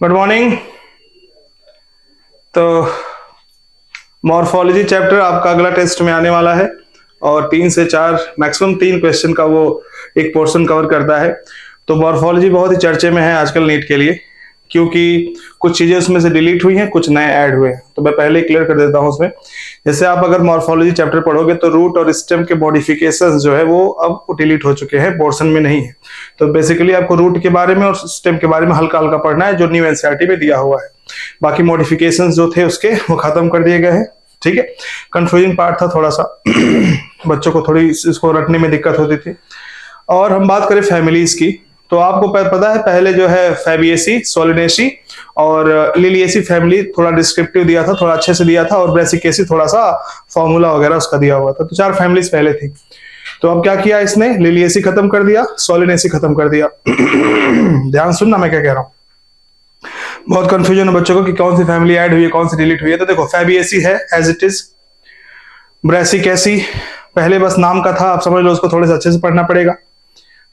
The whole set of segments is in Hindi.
Good morning. तो मॉर्फोलॉजी चैप्टर आपका अगला टेस्ट में आने वाला है और 3 से 4 मैक्सिमम 3 क्वेश्चन का वो एक पोर्शन कवर करता है। तो मॉर्फोलॉजी बहुत ही चर्चे में है आजकल नीट के लिए, क्योंकि कुछ चीजें उसमें से डिलीट हुई हैं, कुछ नए ऐड हुए हैं। तो मैं पहले ही क्लियर कर देता हूं उसमें। जैसे आप अगर मॉर्फोलॉजी चैप्टर पढ़ोगे तो रूट और स्टेम के मॉडिफिकेशन जो है वो अब डिलीट हो चुके हैं, पोर्शन में नहीं है। तो बेसिकली आपको रूट के बारे में और स्टेम के बारे में हल्का हल्का पढ़ना है, जो न्यू एनसीईआरटी में दिया हुआ है। बाकी मॉडिफिकेशंस जो थे उसके वो खत्म कर दिए गए हैं। ठीक है, कंफ्यूजिंग पार्ट था थोड़ा सा बच्चों को थोड़ी इसको रटने में दिक्कत होती थी। और हम बात करें फैमिलीज की, तो आपको पता है पहले जो है फैबिएसी, सोलिनेसी और लिलिएसी फैमिली थोड़ा डिस्क्रिप्टिव दिया था, थोड़ा अच्छे से दिया था, और ब्रेसिकेसी थोड़ा सा फॉर्मूला वगैरह उसका दिया हुआ था। तो 4 फैमिलीज पहले थी। तो अब क्या किया इसने, लिलिएसी खत्म कर दिया, सोलिनेसी खत्म कर दिया। ध्यान सुनना मैं क्या कह रहा हूं, बहुत कंफ्यूजन है बच्चों को कि कौन सी फैमिली ऐड हुई है कौन सी डिलीट हुई है। तो देखो फैबिएसी है एज इट इज, ब्रेसिकेसी पहले बस नाम का था, आप समझ लो, उसको थोड़े से अच्छे से पढ़ना पड़ेगा,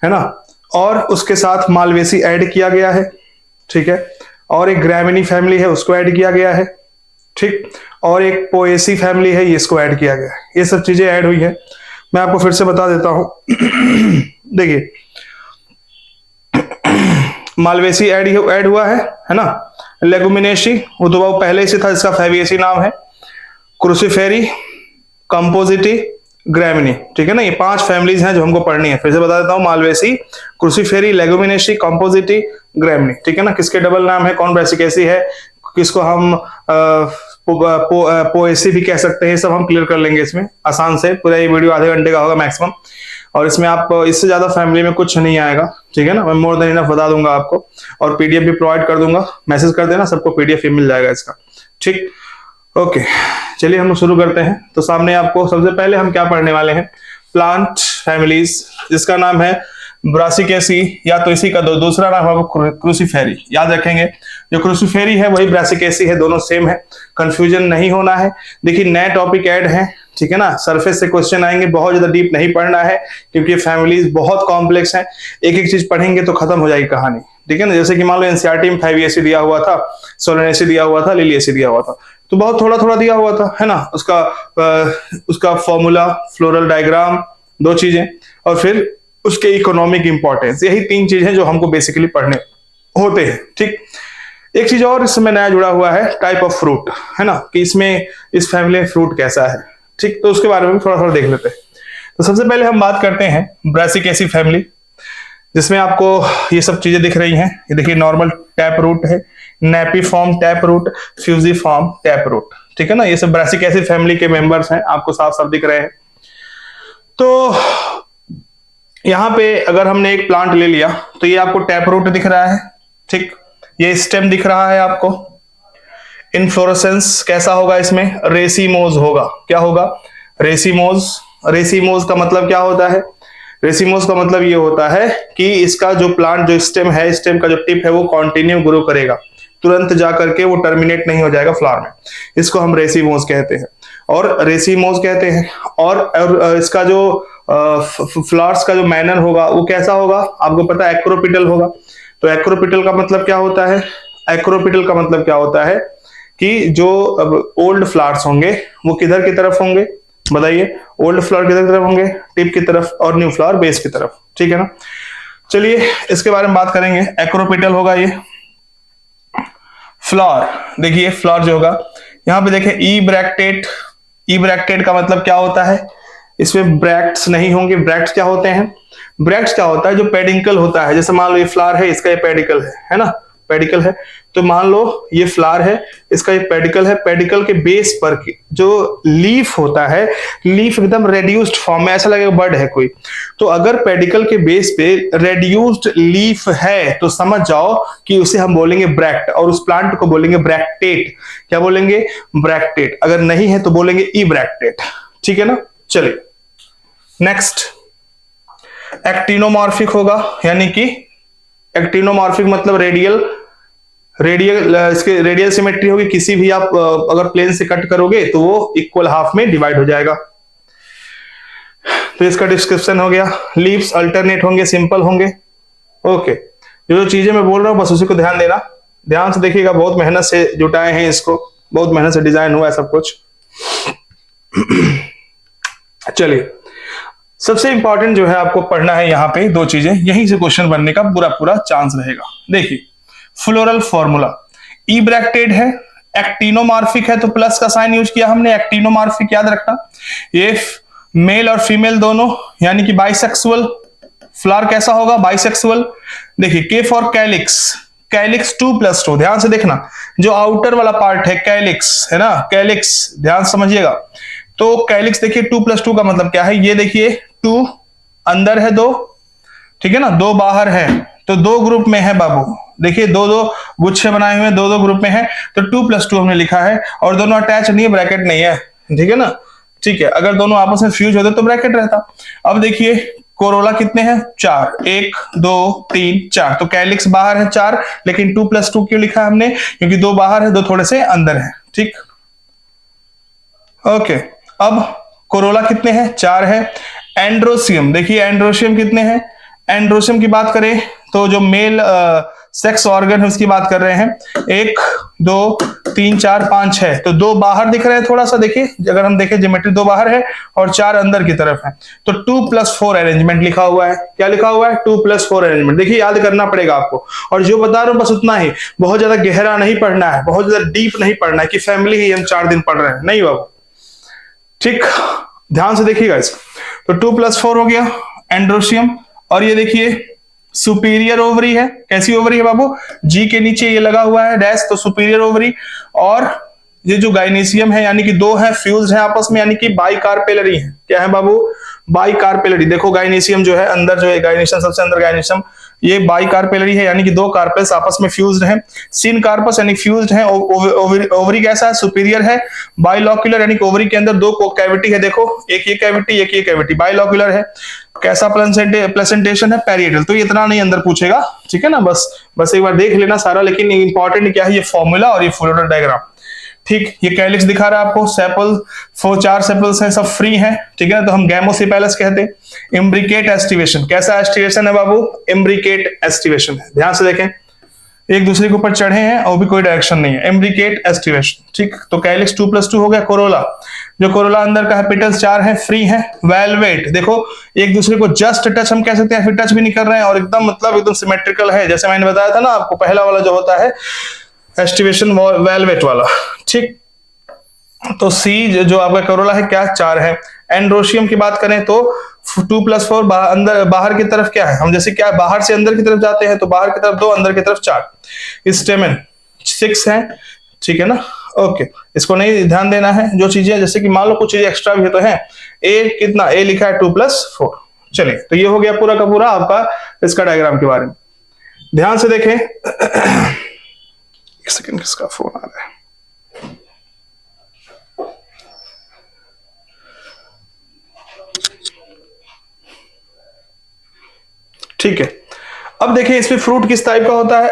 है ना। और उसके साथ मालवेसी ऐड किया गया है, ठीक है। और एक ग्रामिनी फैमिली है, उसको ऐड किया गया है, ठीक। और एक पोएसी फैमिली है, इसको ऐड किया गया है। ये सब चीजें ऐड हुई है। मैं आपको फिर से बता देता हूं। देखिए मालवेसी ऐड हुआ है ना। लेगुमिनेसी वो तो वो पहले से था, इसका फैबिएसी नाम है। क्रूसीफेरी, कंपोजिटी, ग्रामिनी, ठीक है ना। ये 5 फैमिलीज हैं जो हमको पढ़नी है। फिर से बता देता हूं, मालवेसी, क्रूसीफेरी, लेगुमिनेसी, कंपोजिटी, ग्रामिनी, ठीक है ना। किसके डबल नाम है, कौन ब्रेसिकेसी है, किसको हम पोएसी भी कह सकते हैं, सब हम क्लियर कर लेंगे इसमें आसान से। पूरा ये वीडियो आधे घंटे का होगा मैक्सिमम, और इसमें आप इससे ज्यादा फैमिली में कुछ नहीं आएगा, ठीक है ना। मैं मोर देन इनफ बता दूंगा आपको, और पीडीएफ भी प्रोवाइड कर दूंगा। मैसेज कर देना, सबको पीडीएफ ही मिल जाएगा इसका, ठीक। ओके, चलिए हम शुरू करते हैं। तो सामने आपको सबसे पहले हम क्या पढ़ने वाले हैं, प्लांट फैमिलीज, जिसका नाम है ब्रासिकेसी, या तो इसी का दूसरा नाम है क्रूसीफेरी। याद रखेंगे, जो क्रूसीफेरी है वही ब्रासिकेसी है, दोनों सेम है, कंफ्यूजन नहीं होना है। देखिए नए टॉपिक ऐड है, ठीक है ना। सरफेस से क्वेश्चन आएंगे, बहुत ज्यादा डीप नहीं पढ़ना है, क्योंकि फैमिलीज बहुत कॉम्प्लेक्स हैं। एक एक चीज पढ़ेंगे तो खत्म हो जाएगी कहानी, ठीक है ना। जैसे कि मान लो एनसीईआरटी में फैबिएसी दिया हुआ था, सोलिनेसी दिया हुआ था, लिलिएसी दिया हुआ था, तो बहुत थोड़ा थोड़ा दिया हुआ था, है ना। उसका फॉर्मूला, फ्लोरल डायग्राम, 2 चीजें, और फिर उसके इकोनॉमिक इंपॉर्टेंस, यही 3 चीजें जो हमको बेसिकली पढ़ने होते हैं, ठीक। एक चीज और इसमें नया जुड़ा हुआ है, टाइप ऑफ फ्रूट, है ना, कि इसमें इस फैमिली में फ्रूट कैसा है, ठीक। तो उसके बारे में थोड़ा थोड़ा देख लेते हैं। तो सबसे पहले हम बात करते हैं ब्रासिकेसी फैमिली, जिसमें आपको ये सब चीजें दिख रही हैं। ये देखिए नॉर्मल टैप रूट है, napiform tap root, fusiform tap root, ठीक है ना। ये सब ब्रासिकेसी फैमिली के मेंबर्स हैं, आपको साफ साफ दिख रहे हैं। तो यहां पे अगर हमने एक प्लांट ले लिया तो ये आपको टैप रूट दिख रहा है, ठीक। ये स्टेम दिख रहा है आपको। इनफ्लोरेसेंस कैसा होगा इसमें, रेसिमोज होगा। क्या होगा, रेसिमोज। रेसिमोज का मतलब क्या होता है, रेसिमोस का मतलब ये होता है कि इसका जो प्लांट, जो स्टेम है, स्टेम का जो टिप है वो कंटिन्यू ग्रो करेगा, तुरंत जा करके वो टर्मिनेट नहीं हो जाएगा फ्लावर में। इसको हम रेसिमोस कहते हैं, और रेसिमोस कहते हैं। और इसका जो फ्लावर्स का जो मैनर होगा वो कैसा होगा, आपको पता है, एक्रोपिटल होगा। तो एक्रोपिटल का मतलब क्या होता है, एक्रोपिटल का मतलब क्या होता है कि जो ओल्ड फ्लावर्स होंगे वो किधर की तरफ होंगे, बताइए। ओल्ड फ्लावर किधर की तरफ होंगे, टिप की तरफ, और न्यू फ्लावर बेस की तरफ, ठीक है ना। चलिए इसके बारे में बात करेंगे। एक्रोपिटल होगा ये फ्लावर। देखिए फ्लावर जो होगा, यहां पे देखें ई ब्रैक्टेट। ई ब्रैक्टेट का मतलब क्या होता है, इसमें ब्रैक्ट्स नहीं होंगे। ब्रैक्ट्स क्या होते हैं, ब्रैक्ट्स क्या होता है, जो पेडिकल होता है। जैसे मान लो ये फ्लावर है, इसका ये पेडिकल है ना, पेडिकल है। तो मान लो ये फ्लावर है, इसका ये पेडिकल है। पेडिकल के बेस पर जो लीफ होता है, लीफ एकदम रेड्यूस्ड फॉर्म में, ऐसा लगेगा बर्ड है कोई। तो अगर पेडिकल के बेस पे रेड्यूस्ड लीफ है तो समझ जाओ कि उसे हम बोलेंगे ब्रैक्ट, और उस प्लांट को बोलेंगे ब्रैक्टेट। क्या बोलेंगे, ब्रैक्टेट। अगर नहीं है तो बोलेंगे ई ब्रैक्टेट, ठीक है ना। चलिए नेक्स्ट, एक्टिनोमॉर्फिक होगा, यानी कि एक्टिनोमॉर्फिक मतलब रेडियल, इसके रेडियल सिमेट्री होगी। किसी भी आप अगर प्लेन से कट करोगे तो वो इक्वल हाफ में डिवाइड हो जाएगा। तो इसका डिस्क्रिप्शन हो गया। लीव्स अल्टरनेट होंगे, सिंपल होंगे, ओके। जो चीजें मैं बोल रहा हूं बस उसी को ध्यान देना, ध्यान से देखिएगा, बहुत मेहनत से जुटाए हैं इसको, बहुत मेहनत से डिजाइन हुआ है सब कुछ। चलिए, सबसे इंपॉर्टेंट जो है आपको पढ़ना है यहाँ पे दो चीजें, यहीं से क्वेश्चन बनने का पूरा पूरा चांस रहेगा। देखिए, फ्लोरल फॉर्मूला, ई ब्रैकेटेड है, एक्टिनोमॉर्फिक है तो प्लस का साइन यूज किया हमने, एक्टिनोमॉर्फिक याद रखना। ये मेल और फीमेल दोनों यानी कि बाइसेक्सुअल, फ्लावर कैसा होगा, बाइसेक्सुअल। देखिए, के फॉर कैलिक्स, कैलिक्स 2+2, ध्यान से देखना, जो आउटर वाला पार्ट है कैलिक्स है ना, कैलिक्स ध्यान समझिएगा। तो कैलिक्स देखिए 2+2 का मतलब क्या है, ये देखिए 2 अंदर है 2, ठीक है ना, 2 बाहर है, तो 2 ग्रुप में है बाबू। देखिए 2-2 गुच्छे बनाए हुए, 2-2 ग्रुप में है, तो 2+2 हमने लिखा है, और दोनों अटैच नहीं है, ब्रैकेट नहीं है, ठीक है ना। ठीक है, अगर दोनों आपस में फ्यूज होते तो ब्रैकेट रहता। अब देखिए कोरोला कितने हैं, 4, 1 2 3 4, तो कैलिक्स बाहर है 4, लेकिन 2+2 क्यों लिखा है हमने, क्योंकि 2 बाहर है 2 थोड़े से अंदर है, ठीक। ओके, अब कोरोला कितने हैं, 4 है। एंड्रोसियम, देखिए एंड्रोसियम कितने हैं, एंड्रोसियम की बात करें तो जो मेल सेक्स ऑर्गन है उसकी बात कर रहे हैं, 1 2 3 4 5 6, तो 2 बाहर दिख रहे हैं थोड़ा सा, देखिए अगर हम देखें ज्योमेट्री 2 बाहर है और 4 अंदर की तरफ है, तो 2+4 अरेंजमेंट लिखा हुआ है। क्या लिखा हुआ है, 2+4 अरेंजमेंट। देखिए याद करना पड़ेगा आपको, और जो बता रहा हूं बस उतना ही, बहुत ज्यादा गहरा नहीं पढ़ना है, बहुत ज्यादा डीप नहीं पढ़ना है कि फैमिली ही हम 4 दिन पढ़ रहे हैं, नहीं बाबू, ठीक। ध्यान से देखिएगा इसको, तो 2+4 हो गया एंड्रोसियम। और ये देखिए सुपीरियर ओवरी है, कैसी ओवरी है बाबू, जी के नीचे ये लगा हुआ है डैश, तो सुपीरियर ओवरी। और ये जो गाइनेसियम है यानी कि 2 है फ्यूज है आपस में, यानी कि बाइकार्पेलरी है। क्या है बाबू, बाइकार्पेलरी। देखो गाइनेसियम जो है अंदर, जो है गाइनेसियम सबसे अंदर गाइनेसियम, ये बाइकार्पेलरी है यानी कि 2 कार्पेल्स आपस में फ्यूज्ड हैं। सिन कार्पस यानी फ्यूज्ड है। ओवरी कैसा है, सुपीरियर है। बाइलॉक्यूलर यानी कि ओवरी के अंदर 2 कैविटी है, देखो एक ये कैविटी एक ये कैविटी, बाइलॉक्यूलर है। कैसा प्लेसेंटेशन है, पैरिएटल। तो इतना नहीं अंदर पूछेगा, ठीक है ना, बस एक बार देख लेना सारा। लेकिन इंपॉर्टेंट क्या है, ये फॉर्मूला और ये फ्लोरल डायग्राम, ठीक। ये कैलिक्स दिखा रहा है आपको, सेपल 4 सेपल्स हैं, सब फ्री हैं, ठीक है ना, तो हम गैमोसेपेलस कहते हैं। इम्ब्रिकेट एस्टिवेशन, कैसा एस्टिवेशन है बाबू, इम्ब्रिकेट एस्टिवेशन है। ध्यान से देखें, एक दूसरे के ऊपर चढ़े हैं और भी कोई डायरेक्शन नहीं है, इम्ब्रिकेट एस्टिवेशन, ठीक। तो कैलिक्स 2+2 हो गया। कोरोला, जो कोरोला अंदर का है, पेटल्स 4 है, फ्री है। वेलवेट, देखो एक दूसरे को जस्ट टच हम कह सकते हैं, फिर टच भी नहीं कर रहे हैं, और एकदम मतलब एकदम सिमेट्रिकल है, जैसे मैंने बताया था ना आपको, पहला वाला जो होता है एस्टिवेशन वेलवेट वाला, ठीक। तो सी जो आपका कोरोला है क्या, 4 है। एंड्रोशियम की बात करें तो 2+4, अंदर बाहर की तरफ क्या है, हम जैसे क्या बाहर से अंदर की तरफ जाते हैं, तो बाहर की तरफ 2 अंदर की तरफ 4। स्टेमन 6 है, ठीक है ना। ओके, इसको नहीं ध्यान देना है, जो चीजें जैसे कि मान लो कुछ चीजें एक्स्ट्रा भी है तो है। ए कितना, ए लिखा है 2+4। चलिए, तो ये हो गया पूरा का पूरा आपका इसका डायग्राम के बारे में। ध्यान से देखें, एक सेकंड, किसका फोन आ रहा है। ठीक है, अब देखिए इसमें फ्रूट किस टाइप का होता है।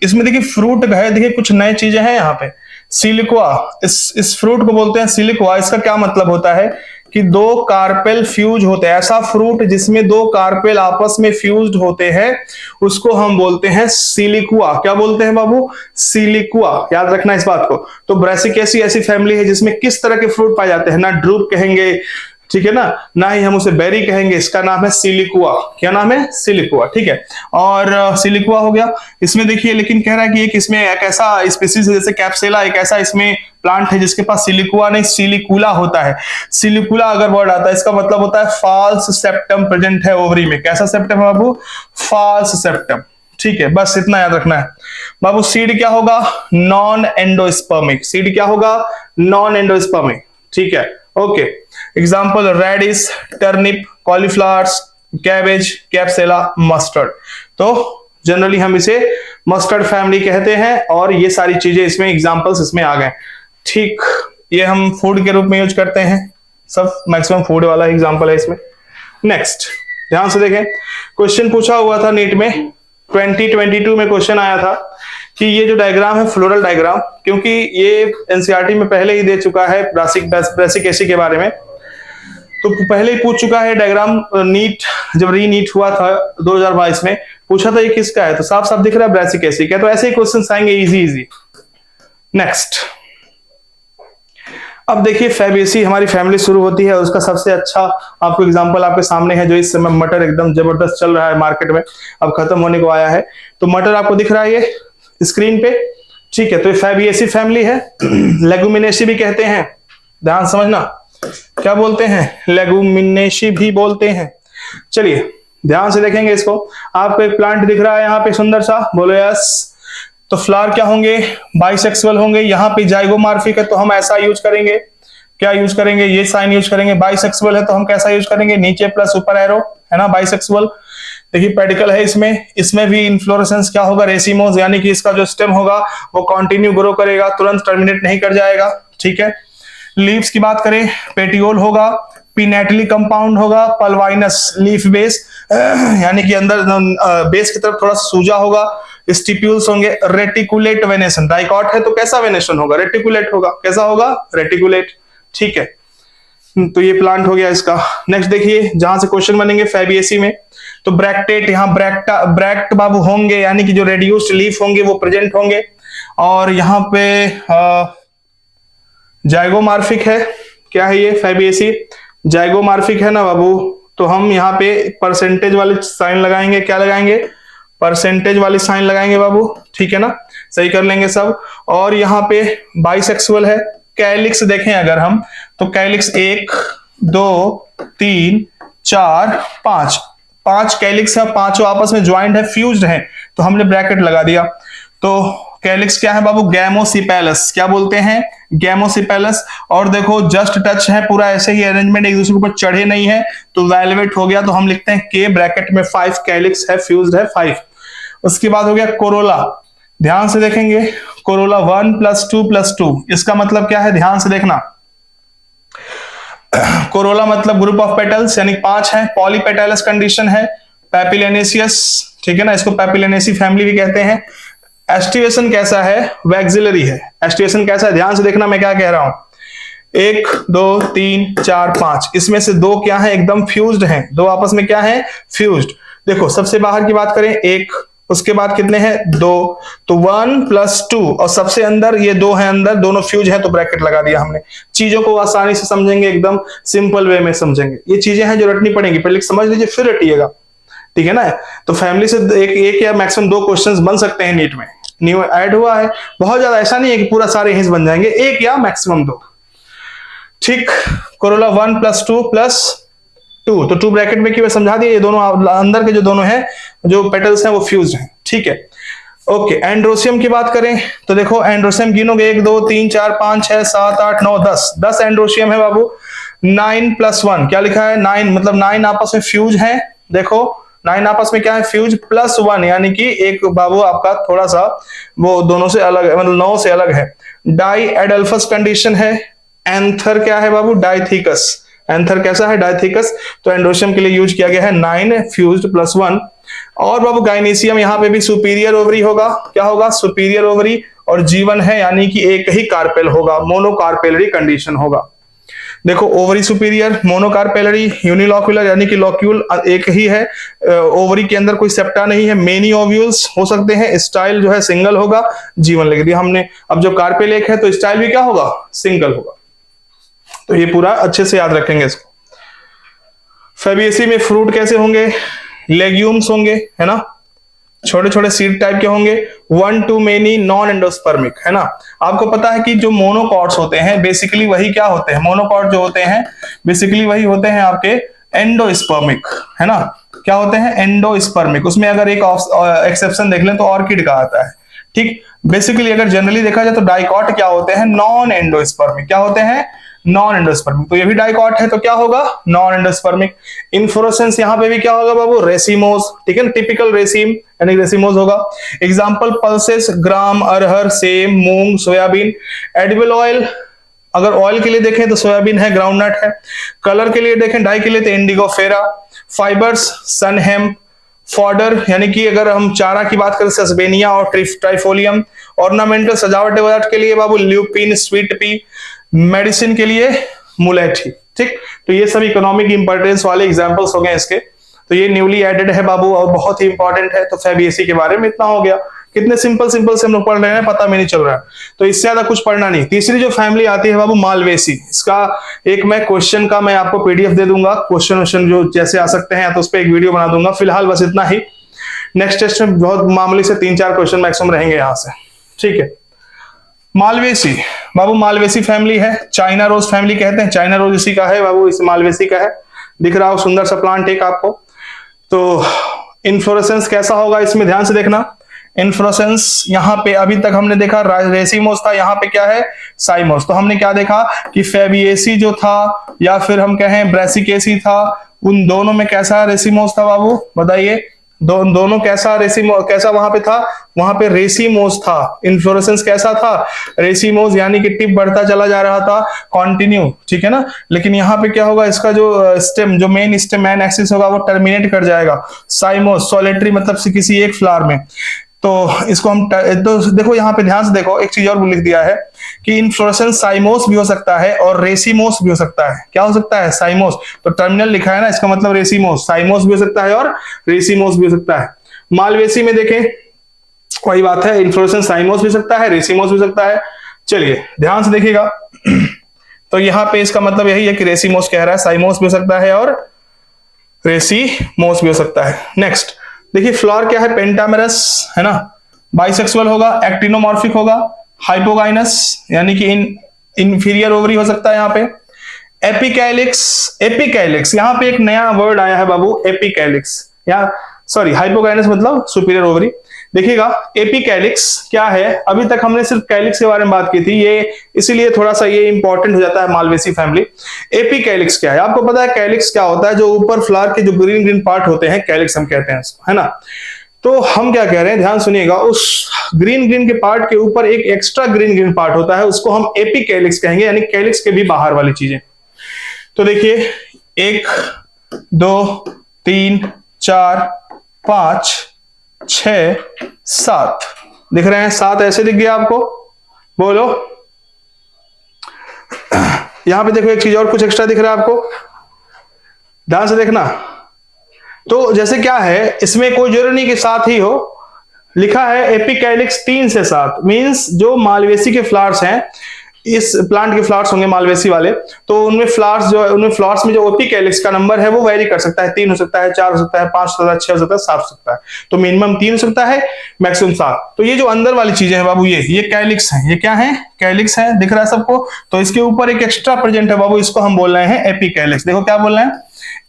इसमें देखिए फ्रूट है, देखिए कुछ नए चीजें हैं यहाँ पे। सिलिक्वा, इस फ्रूट को बोलते हैं सिलिक्वा। इसका क्या मतलब होता है कि 2 कार्पेल फ्यूज होते हैं। ऐसा फ्रूट जिसमें 2 कार्पेल आपस में फ्यूज्ड होते हैं, उसको हम बोलते हैं सिलिक्वा। क्या बोलते हैं बाबू, सिलिक्वा। याद रखना इस बात को। तो ब्रेसिकेसी ऐसी फैमिली है जिसमें किस तरह के फ्रूट पाए जाते हैं, ना ड्रूप कहेंगे, ठीक है ना ही हम उसे बेरी कहेंगे, इसका नाम है सिलिक्वा। क्या नाम है, सिलिक्वा, ठीक है। और सिलिक्वा हो गया। इसमें देखिए लेकिन कह रहा है कि एक इसमें एक ऐसा स्पीसीज है जैसे कैप्सेला, एक ऐसा इसमें प्लांट है जिसके पास सिलिक्वा नहीं सिलिकुला होता है। सिलिकुला अगर वर्ड आता है, इसका मतलब होता है फॉल्स सेप्टम प्रेजेंट है ओवरी में। कैसा सेप्टम है बाबू, फॉल्स सेप्टम, ठीक है। बस इतना याद रखना है बाबू। सीड क्या होगा, नॉन एंडोस्पर्मिक। सीड क्या होगा, नॉन एंडोस्पर्मिक, ठीक है। Okay, example radish, turnip, cauliflowers, cabbage, capsella, mustard. तो जनरली हम इसे मस्टर्ड फैमिली कहते हैं, और ये सारी चीजें इसमें एग्जाम्पल्स इसमें आ गए, ठीक। ये हम फूड के रूप में यूज करते हैं, सब मैक्सिमम फूड वाला एग्जाम्पल है इसमें। नेक्स्ट, ध्यान से देखें, क्वेश्चन पूछा हुआ था नीट में 2022 में क्वेश्चन आया था कि ये जो डायग्राम है फ्लोरल डायग्राम, क्योंकि ये एनसीईआरटी में पहले ही दे चुका है ब्रासिकेसी के बारे में, तो पहले ही पूछ चुका है डायग्राम, नीट जब री नीट हुआ था 2022 में, पूछा था ये किसका है, तो साफ साफ दिख रहा है ब्रेसिक एसिड का। तो ऐसे ही क्वेश्चन आएंगे इजी इजी। नेक्स्ट, अब देखिए फैबेसी हमारी फैमिली शुरू होती है, उसका सबसे अच्छा आपको एग्जांपल आपके सामने है, जो इस समय मटर एकदम जबरदस्त चल रहा है मार्केट में, अब खत्म होने को आया है। तो मटर आपको दिख रहा है ये स्क्रीन पे, ठीक है। तो ये फैबिएसी फैमिली है, लेगुमिनेसी भी कहते हैं, ध्यान समझना, क्या बोलते हैं, लेगुमिनेसी भी बोलते हैं। चलिए ध्यान से देखेंगे इसको, आपको एक प्लांट दिख रहा है यहाँ पे सुंदर सा, बोलो यस। तो फ्लावर क्या होंगे, बाइसेक्सुअल होंगे। यहाँ पे जाइगोमॉर्फिक है तो हम ऐसा यूज करेंगे, क्या यूज करेंगे, ये साइन यूज करेंगे। बाइसेक्सुअल है तो हम कैसा यूज करेंगे, नीचे प्लस ऊपर एरो, है ना, बाइसेक्सुअल। देखिए पेडिकल है इसमें भी इन्फ्लोरेसेंस क्या होगा, रेसिमोस, यानी कि इसका जो स्टेम होगा वो कंटिन्यू ग्रो करेगा, तुरंत टर्मिनेट नहीं कर जाएगा, ठीक है। लीव्स की बात करें, पेटियोल होगा, पिनेटली कंपाउंड होगा, पल्वाइनस लीफ बेस, यानी कि अंदर बेस की तरफ थोड़ा सूजा होगा, स्टिप्यूल्स होंगे, रेटिकुलेट वेनेशन, डाइकॉट है तो कैसा वेनेशन होगा, रेटिकुलेट होगा, कैसा होगा, रेटिकुलेट, ठीक है। तो ये प्लांट हो गया इसका। नेक्स्ट देखिए जहां से क्वेश्चन बनेंगे फैबिएसी में, तो ब्रैक्टेट, यहाँ ब्रैक्ट बाबू होंगे, यानी कि जो रेड्यूस्ड लीफ होंगे वो प्रेजेंट होंगे। और यहाँ पे जाइगोमॉर्फिक है, क्या है ये फैबिएसी, जाइगोमॉर्फिक है ना बाबू, तो हम यहाँ पे परसेंटेज वाले साइन लगाएंगे, क्या लगाएंगे, परसेंटेज वाली साइन लगाएंगे बाबू, ठीक है ना, सही कर लेंगे सब। और यहाँ पे बाइसेक्सुअल है। कैलिक्स देखें अगर हम, तो कैलिक्स 1 2 3 4 5, 5 कैलिक्स है, पांचों आपस में ज्वाइंट है, फ्यूज्ड है, तो हमने ब्रैकेट लगा दिया। तो कैलिक्स क्या है बाबू, गैमोसिपेलस, क्या बोलते हैं, गैमोसिपेलस। और देखो जस्ट टच है, पूरा ऐसे ही अरेंजमेंट, एक दूसरे के ऊपर चढ़े नहीं है, तो वेलवेट हो गया, तो हम लिखते हैं के ब्रैकेट में 5 कैलिक्स है, फ्यूज्ड है 5। उसके बाद हो गया कोरोला, ध्यान से देखेंगे, कोरोला 1 + 2 + 2, इसका मतलब क्या है, ध्यान से देखना, कोरोला मतलब ग्रुप ऑफ पेटल्स, यानी 5 है, पॉलीपेटलस कंडीशन है, पैपिलेनेसियस, ठीक है ना, इसको पैपिलेनेसी फैमिली भी कहते हैं। एस्टिवेशन कैसा है, वैक्सिलरी है। एस्टिवेशन कैसा है, ध्यान से देखना मैं क्या कह रहा हूं, 1 2 3 4 5, इसमें से 2 क्या है, एकदम फ्यूज्ड हैं, 2 आपस में क्या है, फ्यूज्ड। देखो सबसे बाहर की बात करें 1, उसके बाद कितने हैं 2, तो 1 + 2, और सबसे अंदर ये 2 है, अंदर दोनों फ्यूज है, तो ब्रैकेट लगा दिया हमने। चीजों को आसानी से समझेंगे, एकदम सिंपल वे में समझेंगे। ये चीजें हैं जो रटनी पड़ेंगी, पहले समझ लीजिए फिर रटिएगा, ठीक है ना। तो फैमिली से एक या मैक्सिमम 2 क्वेश्चंस बन सकते हैं नीट में, न्यू ऐड हुआ है, बहुत ज्यादा ऐसा नहीं है कि पूरा सारे हिस्से बन जाएंगे, 1 या मैक्सिमम 2, ठीक। कोरोला 1 + 2 + 2, तो 2 ब्रैकेट में क्यों समझा दिया, ये दोनों अंदर के जो दोनों हैं जो पेटल्स हैं वो फ्यूज हैं, ठीक है। ओके, एंड्रोसियम की बात करें तो देखो एंड्रोसियम गिनोगे 1 2 3 4 5 6 7 8 9 10 एंड्रोसियम है बाबू। 9 + 1 क्या लिखा है, 9 मतलब 9 आपस में फ्यूज है, देखो 9 आपस में क्या है, फ्यूज, +1 यानी कि एक बाबू आपका थोड़ा सा वो दोनों से अलग है, मतलब 9 से अलग है। डाई एडल्फस कंडीशन है। एंथर क्या है बाबू, डाइथिकस, एंथर कैसा है, डाइथिकस। तो एंड्रोसियम के लिए यूज किया गया है 9 फ्यूज्ड +1। और बाबू गाइनेसियम, यहाँ पे भी सुपीरियर ओवरी होगा, क्या होगा, सुपीरियर ओवरी, और जीवन है यानी कि एक ही कार्पेल होगा, मोनोकार्पेलरी कंडीशन होगा। देखो ओवरी सुपीरियर, मोनोकार्पेलरी, यूनिलॉक्यूलर यानी कि लॉक्यूल एक ही है, ओवरी के अंदर कोई सेप्टा नहीं है, मेनी ओव्यूल्स हो सकते हैं, स्टाइल जो है सिंगल होगा, जीवन लिख दिया हमने। अब जब कार्पेल एक है तो स्टाइल भी क्या होगा, सिंगल होगा। तो ये पूरा अच्छे से याद रखेंगे इसको। फैबिएसी में फ्रूट कैसे होंगे, लेग्यूम्स होंगे, है ना, छोटे छोटे सीड टाइप के होंगे, 1 to many नॉन एंडोस्पर्मिक, है ना। आपको पता है कि जो मोनोकॉट्स होते हैं बेसिकली वही क्या होते हैं, मोनोकॉट जो होते हैं बेसिकली वही होते हैं आपके एंडोस्पर्मिक, है ना, क्या होते हैं, एंडोस्पर्मिक। उसमें अगर एक एक्सेप्शन देख लें तो ऑर्किड का आता है, ठीक। बेसिकली अगर जनरली देखा जाए तो डाइकॉट क्या होते हैं, नॉन एंडोस्पर्मिक, क्या होते हैं, नॉन एंडोस्पर्मिक। तो ये भी डाइकॉट है तो क्या होगा, नॉन एंडोस्पर्मिक। इन्फ्लोरेसेंस यहाँ पे भी क्या होगा बाबू, रेसिमोस, ठीक है, टिपिकल रेसिम यानी रेसिमोस होगा। एग्जांपल पल्सेस, ग्राम, अरहर, सेम, मूंग, सोयाबीन। एडिबल ऑयल, अगर ऑयल के लिए देखें तो सोयाबीन है, ग्राउंडनट है। कलर के लिए देखें, डाई के लिए तो इंडिगो फेरा। फाइबर्स, सन हेम्प। फॉडर यानी कि अगर हम चारा की बात करें सस्बेनिया और ट्राइफोलियम। ऑर्नामेंटल सजावट के लिए बाबू ल्यूपिन, स्वीट पी। मेडिसिन के लिए मुलेठी, ठीक, तो ये सब इकोनॉमिक इंपॉर्टेंस वाले एग्जांपल्स हो गए इसके। तो ये न्यूली एडेड है बाबू और बहुत ही इंपॉर्टेंट है। तो फैबिएसी के बारे में इतना हो गया। कितने सिंपल सिंपल से हम लोग पढ़ रहे हैं, पता भी नहीं चल रहा है, तो इससे ज्यादा कुछ पढ़ना नहीं। तीसरी जो फैमिली आती है बाबू मालवेसी, इसका एक मैं क्वेश्चन का मैं आपको पीडीएफ दे दूंगा, क्वेश्चन जो जैसे आ सकते हैं तो उस पर एक वीडियो बना दूंगा। फिलहाल बस इतना ही, नेक्स्ट टेस्ट में बहुत मामूली से 3-4 क्वेश्चन मैक्सिमम रहेंगे यहाँ से, ठीक है। मालवेसी बाबू, मालवेसी फैमिली है, चाइना रोज फैमिली कहते हैं, चाइना रोज इसी का है बाबू, इस मालवेसी का है। दिख रहा हो सुंदर सा प्लांट एक आपको। तो इन्फ्लोरेसेंस कैसा होगा इसमें ध्यान से देखना। इन्फ्लोरेसेंस यहाँ पे अभी तक हमने देखा रेसिमोस था, यहाँ पे क्या है साइमोस। तो हमने क्या देखा कि फैबिएसी जो था या फिर हम कहें ब्रेसिकेसी था, उन दोनों में कैसा रेसिमोस था बाबू, बताइए। दोनों कैसा वहां पे था, वहां पे रेसिमोस था। इन्फ्लोरेसेंस कैसा था, रेसिमोस, यानी कि टिप बढ़ता चला जा रहा था कंटिन्यू, ठीक है ना। लेकिन यहाँ पे क्या होगा, इसका जो स्टेम, जो मेन स्टेम मैन एक्सिस होगा वो टर्मिनेट कर जाएगा साइमोस, सोलिटरी मतलब किसी एक फ्लावर में। तो इसको हम तो देखो यहाँ पे ध्यान से देखो, एक चीज और लिख दिया है कि इन्फ्लोरेसेंस साइमोस भी हो सकता है और रेसिमोस भी हो सकता है। क्या हो सकता है, साइमोस, तो टर्मिनल लिखा है ना, इसका मतलब रेसिमोस, साइमोस भी हो सकता है और रेसिमोस भी हो सकता है। मालवेसी में देखें वही बात है, इन्फ्लोरेसेंस साइमोस भी हो सकता है, रेसिमोस भी हो सकता है। चलिए ध्यान से देखिएगा। तो यहाँ पे इसका मतलब यही है कि रेसिमोस कह रहा है, साइमोस भी हो सकता है और रेसिमोस भी हो सकता है। नेक्स्ट देखिए, फ्लावर क्या है, पेंटामेरस है ना, बाइसेक्सुअल होगा, एक्टिनोमॉर्फिक होगा, हाइपोगाइनस यानी कि इंफीरियर ओवरी हो सकता है यहाँ पे। एपिकैलिक्स, एपिकैलिक्स यहाँ पे एक नया वर्ड आया है बाबू, एपिकैलिक्स, या सॉरी हाइपोगाइनस मतलब सुपीरियर ओवरी। देखिएगा एपिकैलिक्स क्या है, अभी तक हमने सिर्फ कैलिक्स के बारे में बात की थी, ये इसीलिए थोड़ा सा ये इंपॉर्टेंट हो जाता है मालवेसी फैमिली। एपिकैलिक्स क्या है, आपको पता है कैलिक्स क्या होता है, जो ऊपर फ्लावर के जो ग्रीन ग्रीन पार्ट होते हैं कैलिक्स हम कहते हैं इसको, है ना। तो हम क्या कह रहे हैं, ध्यान सुनिएगा, उस ग्रीन ग्रीन के पार्ट के ऊपर एक एक्स्ट्रा ग्रीन ग्रीन पार्ट होता है, उसको हम एपिकैलिक्स कहेंगे, यानी कैलिक्स के भी बाहर वाली चीजें। तो देखिए 1 2 3 4 5 6 7 दिख रहे हैं, 7 ऐसे दिख गया आपको, बोलो। यहां पे देखो एक चीज और कुछ एक्स्ट्रा दिख रहा है आपको, ध्यान से देखना। तो जैसे क्या है, इसमें कोई जरूरी नहीं कि 7 ही हो, लिखा है एपिकैलिक्स 3 से 7, मींस जो मालवेसी के फ्लावर्स हैं, इस प्लांट के फ्लावर्स होंगे मालवेसी वाले, तो उनमें फ्लावर्स जो है, उनमें फ्लावर्स में जो एपिकैलिक्स का नंबर है वो वेरी कर सकता है, 3 हो सकता है, 4 हो सकता है, 5 हो सकता है, 6 हो सकता है, 7 हो सकता है। तो मिनिमम 3 हो सकता है, मैक्सिमम 7। तो ये जो अंदर वाली चीजें हैं बाबू, ये कैलिक्स है, ये क्या है, कैलिक्स है, दिख रहा है सबको। तो इसके ऊपर एक एक्स्ट्रा प्रेजेंट है बाबू, इसको हम बोल रहे हैं एपिकैलिक्स। देखो क्या बोल रहे हैं,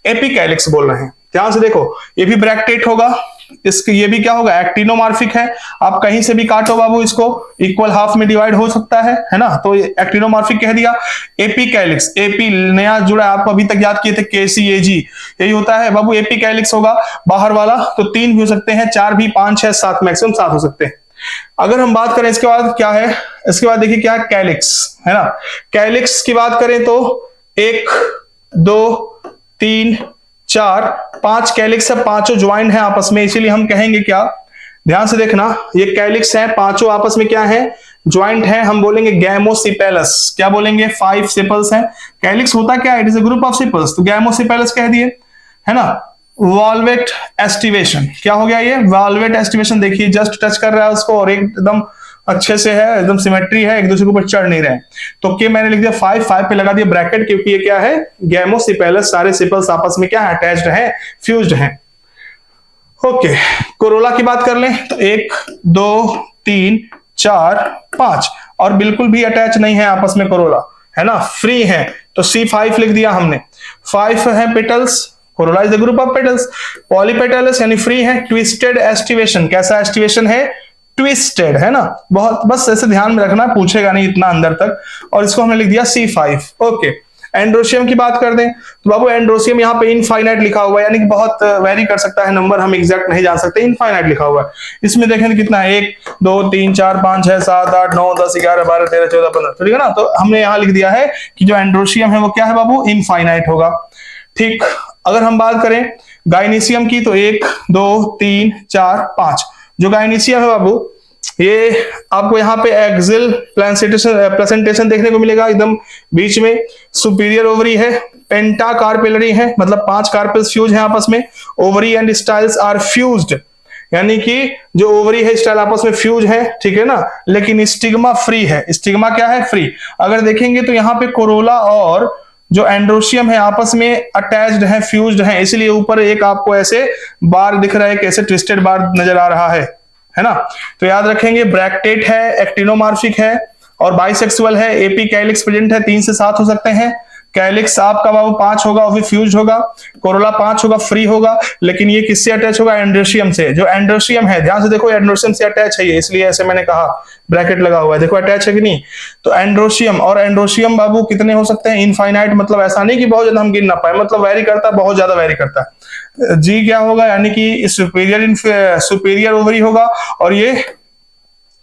एपिकैलिक्स बोल रहे हैं, ध्यान से देखो। ये भी ब्रैक्टेट होगा, इसके ये भी क्या होगा, एक्टिनोमॉर्फिक है। आप कहीं से भी काटो बाबू इसको, इक्वल हाफ में डिवाइड हो सकता है ना, तो एक्टिनोमॉर्फिक कह दिया। एपिकैलिक्स, एपी नया जुड़ा, आपको अभी तक याद किए थे केसीएजी, यही होता है बाबू, एपिकैलिक्स होगा बाहर वाला। तो 3 भी हो सकते हैं, 4 भी, 5 6 7, मैक्सिमम 7 हो सकते हैं। अगर हम बात करें इसके बाद क्या है, इसके बाद देखिए क्या है, कैलिक्स है ना। कैलिक्स की बात करें तो 1 2 3 4 5 कैलिक्स है, पांचों ज्वाइंट है आपस में, इसीलिए हम कहेंगे क्या, ध्यान से देखना, ये कैलिक्स है, पांचों आपस में क्या है, ज्वाइंट है, हम बोलेंगे गैमोसिपेलस। क्या बोलेंगे, 5 सेपल्स हैं। कैलिक्स होता क्या है, it is a group of sepals, तो गैमोसिपेलस कह दिए, है ना। वॉल्वेट एस्टिवेशन, क्या हो गया ये, वॉल्वेट एस्टिवेशन, देखिए जस्ट टच कर रहा है उसको और एकदम अच्छे से है, एकदम सिमेट्री है, एक दूसरे के ऊपर चढ़ नहीं रहे। तो क्या मैंने लिख दिया 5 पे लगा दिया ब्रैकेट, क्योंकि ये क्या है, गैमोसिपेलस, सारे सेपल्स आपस में क्या है, अटैच्ड है, फ्यूज्ड है। ओके, कोरोला की बात कर लें तो 1 2 3 4 5, और बिल्कुल भी अटैच नहीं है आपस में कोरोला, है ना, फ्री है, तो C5 लिख दिया हमने। 5 है petals, corolla is the group of petals. Polypetals यानी फ्री है। ट्विस्टेड एस्टिवेशन, कैसा एस्टिवेशन है, ट्विस्टेड, है ना। बहुत बस ऐसे ध्यान में रखना, पूछेगा नहीं इतना अंदर तक, और इसको हमने लिख दिया C5। ओके, एंड्रोशियम की बात कर दें तो बाबू एंड्रोशियम यहाँ पे इनफाइनाइट लिखा हुआ है, यानी कि बहुत वेरी कर सकता है नंबर, हम एग्जैक्ट नहीं जान सकते, इनफाइनाइट लिखा हुआ है। इसमें देखें तो कितना है, 1 2 3 4 5 6 7 8 9 10 11 12 13 14 15, ठीक है ना। तो हमने यहाँ लिख दिया है कि जो एंड्रोशियम है वो क्या है बाबू, इनफाइनाइट होगा। ठीक, अगर हम बात करें गाइनीशियम की तो 1 2 3 4 5, जो गाइनीशियम है बाबू ये आपको यहाँ पे एक्सिल प्लेसेंटेशन देखने को मिलेगा एकदम बीच में। सुपीरियर ओवरी है, पेंटा कार्पेलरी है, मतलब 5 कार्पेल्स फ्यूज हैं आपस में। Ovary and styles are fused, यानी कि जो ओवरी है स्टाइल आपस में फ्यूज है, ठीक है ना, लेकिन स्टिग्मा फ्री है। स्टिग्मा क्या है? फ्री। अगर देखेंगे तो यहाँ पे कोरोला और जो एंड्रोशियम है आपस में अटैच्ड है, फ्यूज्ड है, इसलिए ऊपर एक आपको ऐसे बार दिख रहा है, कैसे ट्विस्टेड बार नजर आ रहा है ना। तो याद रखेंगे ब्रैक्टेट है, एक्टिनोमार्फिक है और बाइसेक्सुअल है। एपी कैलिक्स प्रेजेंट है, 3 से 7 हो सकते हैं। कैलिक्स आपका बाबू 5 होगा, वो भी फ्यूज होगा। कोरोला 5 होगा, फ्री होगा, लेकिन ये किससे अटैच होगा? एंड्रोशियम से। जो एंड्रोशियम है, ध्यान से देखो, एंड्रोशियम से अटैच है ये, इसलिए ऐसे मैंने कहा, ब्रैकेट लगा हुआ है, देखो अटैच है कि नहीं। तो एंड्रोशियम और एंड्रोशियम बाबू कितने हो सकते हैं? इनफाइनाइट, मतलब ऐसा नहीं कि बहुत ज्यादा हम गिन ना पाए, मतलब वेरी करता है, बहुत ज्यादा वेरी करता है। जी क्या होगा? यानी कि सुपीरियर ओवरी होगा, और ये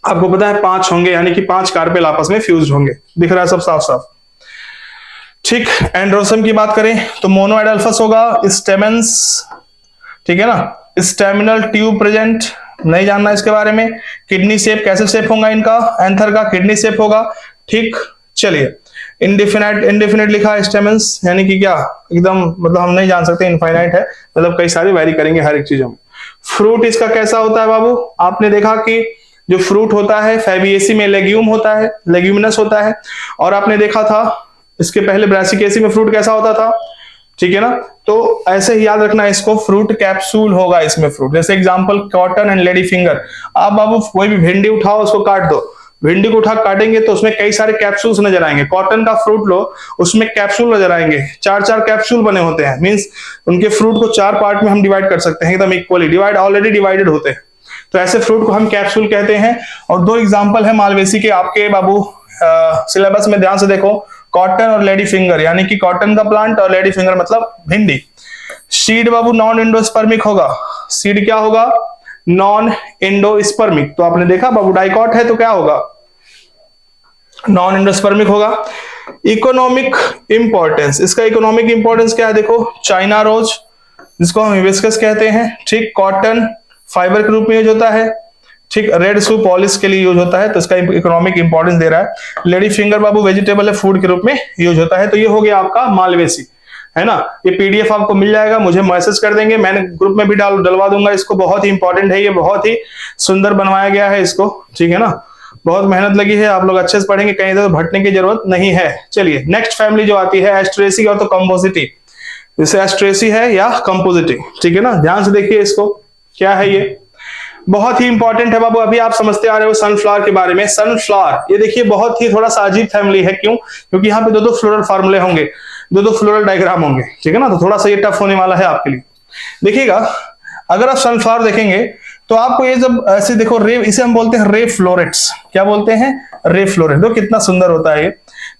आपको पता है 5 होंगे, यानी कि 5 कार्पेल आपस में फ्यूज होंगे। दिख रहा है सब साफ साफ, ठीक। एंड्रोसम की बात करें तो मोनोएडल्फस होगा, स्टेमेंस, ठीक है ना, स्टेमिनल ट्यूब प्रेजेंट, नहीं जानना इसके बारे में। किडनी शेप, कैसे शेप होगा इनका? एंथर का किडनी शेप होगा, ठीक। चलिए, इंडेफिनिट लिखा है स्टेमेंस, यानी कि क्या एकदम, मतलब हम नहीं जान सकते, इनफाइनाइट है, मतलब कई सारे वेरी करेंगे हर एक चीजों में। फ्रूट इसका कैसा होता है बाबू? आपने देखा कि जो फ्रूट होता है फैबिएसी में लेग्यूम होता है, लेग्यूमिनस होता है, और आपने देखा था इसके पहले ब्रासिकेसी में फ्रूट कैसा होता था, ठीक है ना। तो ऐसे ही याद रखना इसको, फ्रूट कैप्सूल होगा इसमें फ्रूट। जैसे example cotton and lady finger. आप बाबू कोई भी भिंडी उठाओ, उसको काट दो, भिंडी को उठा काटेंगे तो उसमें कई सारे कैप्सूल्स नजर आएंगे। कॉटन का फ्रूट लो, उसमें कैप्सूल नजर आएंगे, 4-4 कैप्सूल बने होते हैं। मींस उनके फ्रूट को 4 पार्ट में हम डिवाइड कर सकते हैं, एकदम इक्वली ऑलरेडी डिवाइडेड होते हैं। तो ऐसे फ्रूट को हम कैप्सूल कहते हैं। और 2 एग्जाम्पल है मालवेसी के आपके बाबू सिलेबस में, ध्यान से देखो, कॉटन और लेडी फिंगर, यानी कि कॉटन का प्लांट और लेडी फिंगर मतलब भिंडी। सीड बाबू नॉन एंडोस्पर्मिक होगा। सीड क्या होगा? Non endospermic. तो आपने देखा बाबू डाइकॉट है तो क्या होगा? नॉन एंडोस्पर्मिक होगा। इकोनॉमिक इंपॉर्टेंस, इसका इकोनॉमिक इंपॉर्टेंस क्या है? देखो, चाइना रोज, जिसको हम हिबिस्कस कहते हैं, ठीक। कॉटन फाइबर के रूप में यूज होता है, ठीक। रेड सू पॉलिश के लिए यूज होता है, तो इसका इकोनॉमिक इंपॉर्टेंस दे रहा है। लेडी फिंगर बाबू वेजिटेबल है, फूड के रूप में यूज होता है। तो ये हो गया आपका मालवेसी, है ना। ये पीडीएफ आपको मिल जाएगा, मुझे मैसेज कर देंगे, मैंने ग्रुप में भी डलवा दूंगा इसको। बहुत ही इंपॉर्टेंट है ये, बहुत ही सुंदर बनवाया गया है इसको, ठीक है ना। बहुत मेहनत लगी है, आप लोग अच्छे से पढ़ेंगे, कहीं इधर भटकने की जरूरत नहीं है। चलिए, नेक्स्ट फैमिली जो आती है एस्ट्रेसी और तो कंपोजिटी, जैसे एस्ट्रेसी है या कंपोजिटी, ठीक है ना। ध्यान से देखिए इसको, क्या है ये, बहुत ही इंपॉर्टेंट है बाबू। अभी आप समझते आ रहे हो सनफ्लावर के बारे में। सनफ्लावर, ये देखिए बहुत ही थोड़ा सा अजीब फैमिली है, क्यों? क्योंकि यहाँ पे 2-2 फ्लोरल फार्मूले होंगे, 2-2 फ्लोरल डायग्राम होंगे, ठीक है ना। तो थोड़ा सा ये टफ होने वाला है आपके लिए। देखिएगा, अगर आप सनफ्लावर देखेंगे तो आपको ये जब ऐसे देखो, रे, इसे हम बोलते हैं रे फ्लोरेट्स। क्या बोलते हैं? रे फ्लोरेट। देखो कितना सुंदर होता है ये।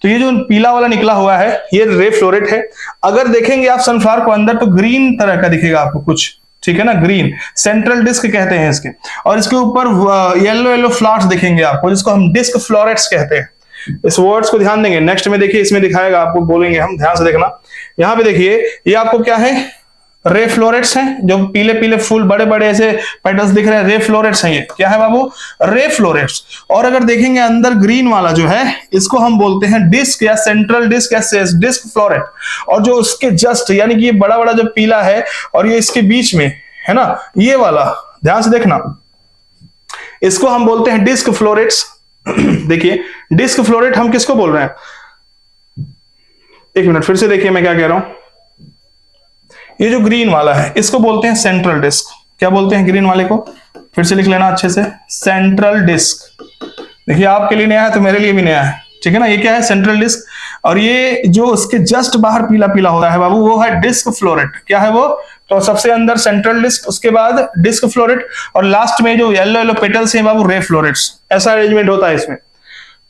तो ये जो पीला वाला निकला हुआ है, ये रे फ्लोरेट है। अगर देखेंगे आप सनफ्लावर को अंदर, तो ग्रीन तरह का दिखेगा आपको कुछ, ठीक है ना, ग्रीन। सेंट्रल डिस्क कहते हैं इसके, और इसके ऊपर येलो येलो फ्लावर्स दिखेंगे आपको, जिसको हम डिस्क फ्लोरेट्स कहते हैं। इस वर्ड्स को ध्यान देंगे, नेक्स्ट में देखिए इसमें दिखाएगा आपको, बोलेंगे हम, ध्यान से देखना। यहाँ पे देखिए, ये आपको क्या है? रे फ्लोरेट्स हैं, जो पीले पीले फूल बड़े बड़े ऐसे पेटल्स दिख रहे हैं, रे फ्लोरेट्स हैं। ये क्या है बाबू? Ray florets. और अगर देखेंगे अंदर ग्रीन वाला जो है, इसको हम बोलते हैं डिस्क या सेंट्रल डिस्क या डिस्क फ्लोरेट। और जो उसके जस्ट, यानी कि ये बड़ा बड़ा जो पीला है और ये इसके बीच में है ना, ये वाला, ध्यान से देखना, इसको हम बोलते हैं डिस्क फ्लोरेट्स। देखिए, डिस्क फ्लोरेट हम किसको बोल रहे हैं? एक मिनट, फिर से देखिए मैं क्या कह रहा हूं। ये जो ग्रीन वाला है, इसको बोलते हैं सेंट्रल डिस्क। क्या बोलते हैं ग्रीन वाले को? फिर से लिख लेना अच्छे से, सेंट्रल डिस्क। देखिए, आपके लिए नया है तो मेरे लिए भी नया है, ठीक है ना। ये क्या है? Central disc. और ये जो उसके जस्ट बाहर पीला पीला होता है बाबू, वो है डिस्क फ्लोरेट। क्या है वो? तो सबसे अंदर सेंट्रल डिस्क, उसके बाद डिस्क फ्लोरेट, और लास्ट में जो येलो येलो पेटल्स हैं बाबू, रे फ्लोरेट्स। ऐसा अरेंजमेंट होता है इसमें,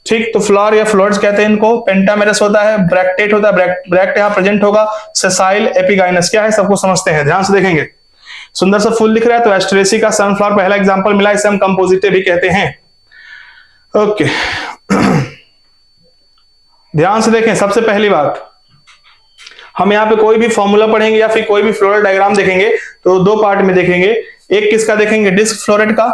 ठीक। तो फ्लावर या फ्लोरेट्स कहते हैं इनको। पेंटामेरस होता है, ब्रैक्टेट होता है, ब्रैक्ट यहां प्रेजेंट होगा, सेसाइल, एपिगाइनस। क्या है? सबको समझते हैं, ध्यान से देखेंगे। सुंदर सा फूल दिख रहा है, तो एस्ट्रेसी का सनफ्लावर पहला एग्जांपल मिला, इसे हम कंपोजिटे भी कहते हैं। ओके, ध्यान से देखें। सबसे पहली बात, हम यहाँ पे कोई भी फॉर्मूला पढ़ेंगे या फिर कोई भी फ्लोरल डायग्राम देखेंगे तो 2 पार्ट में देखेंगे। एक किसका देखेंगे? डिस्क फ्लोरेट का,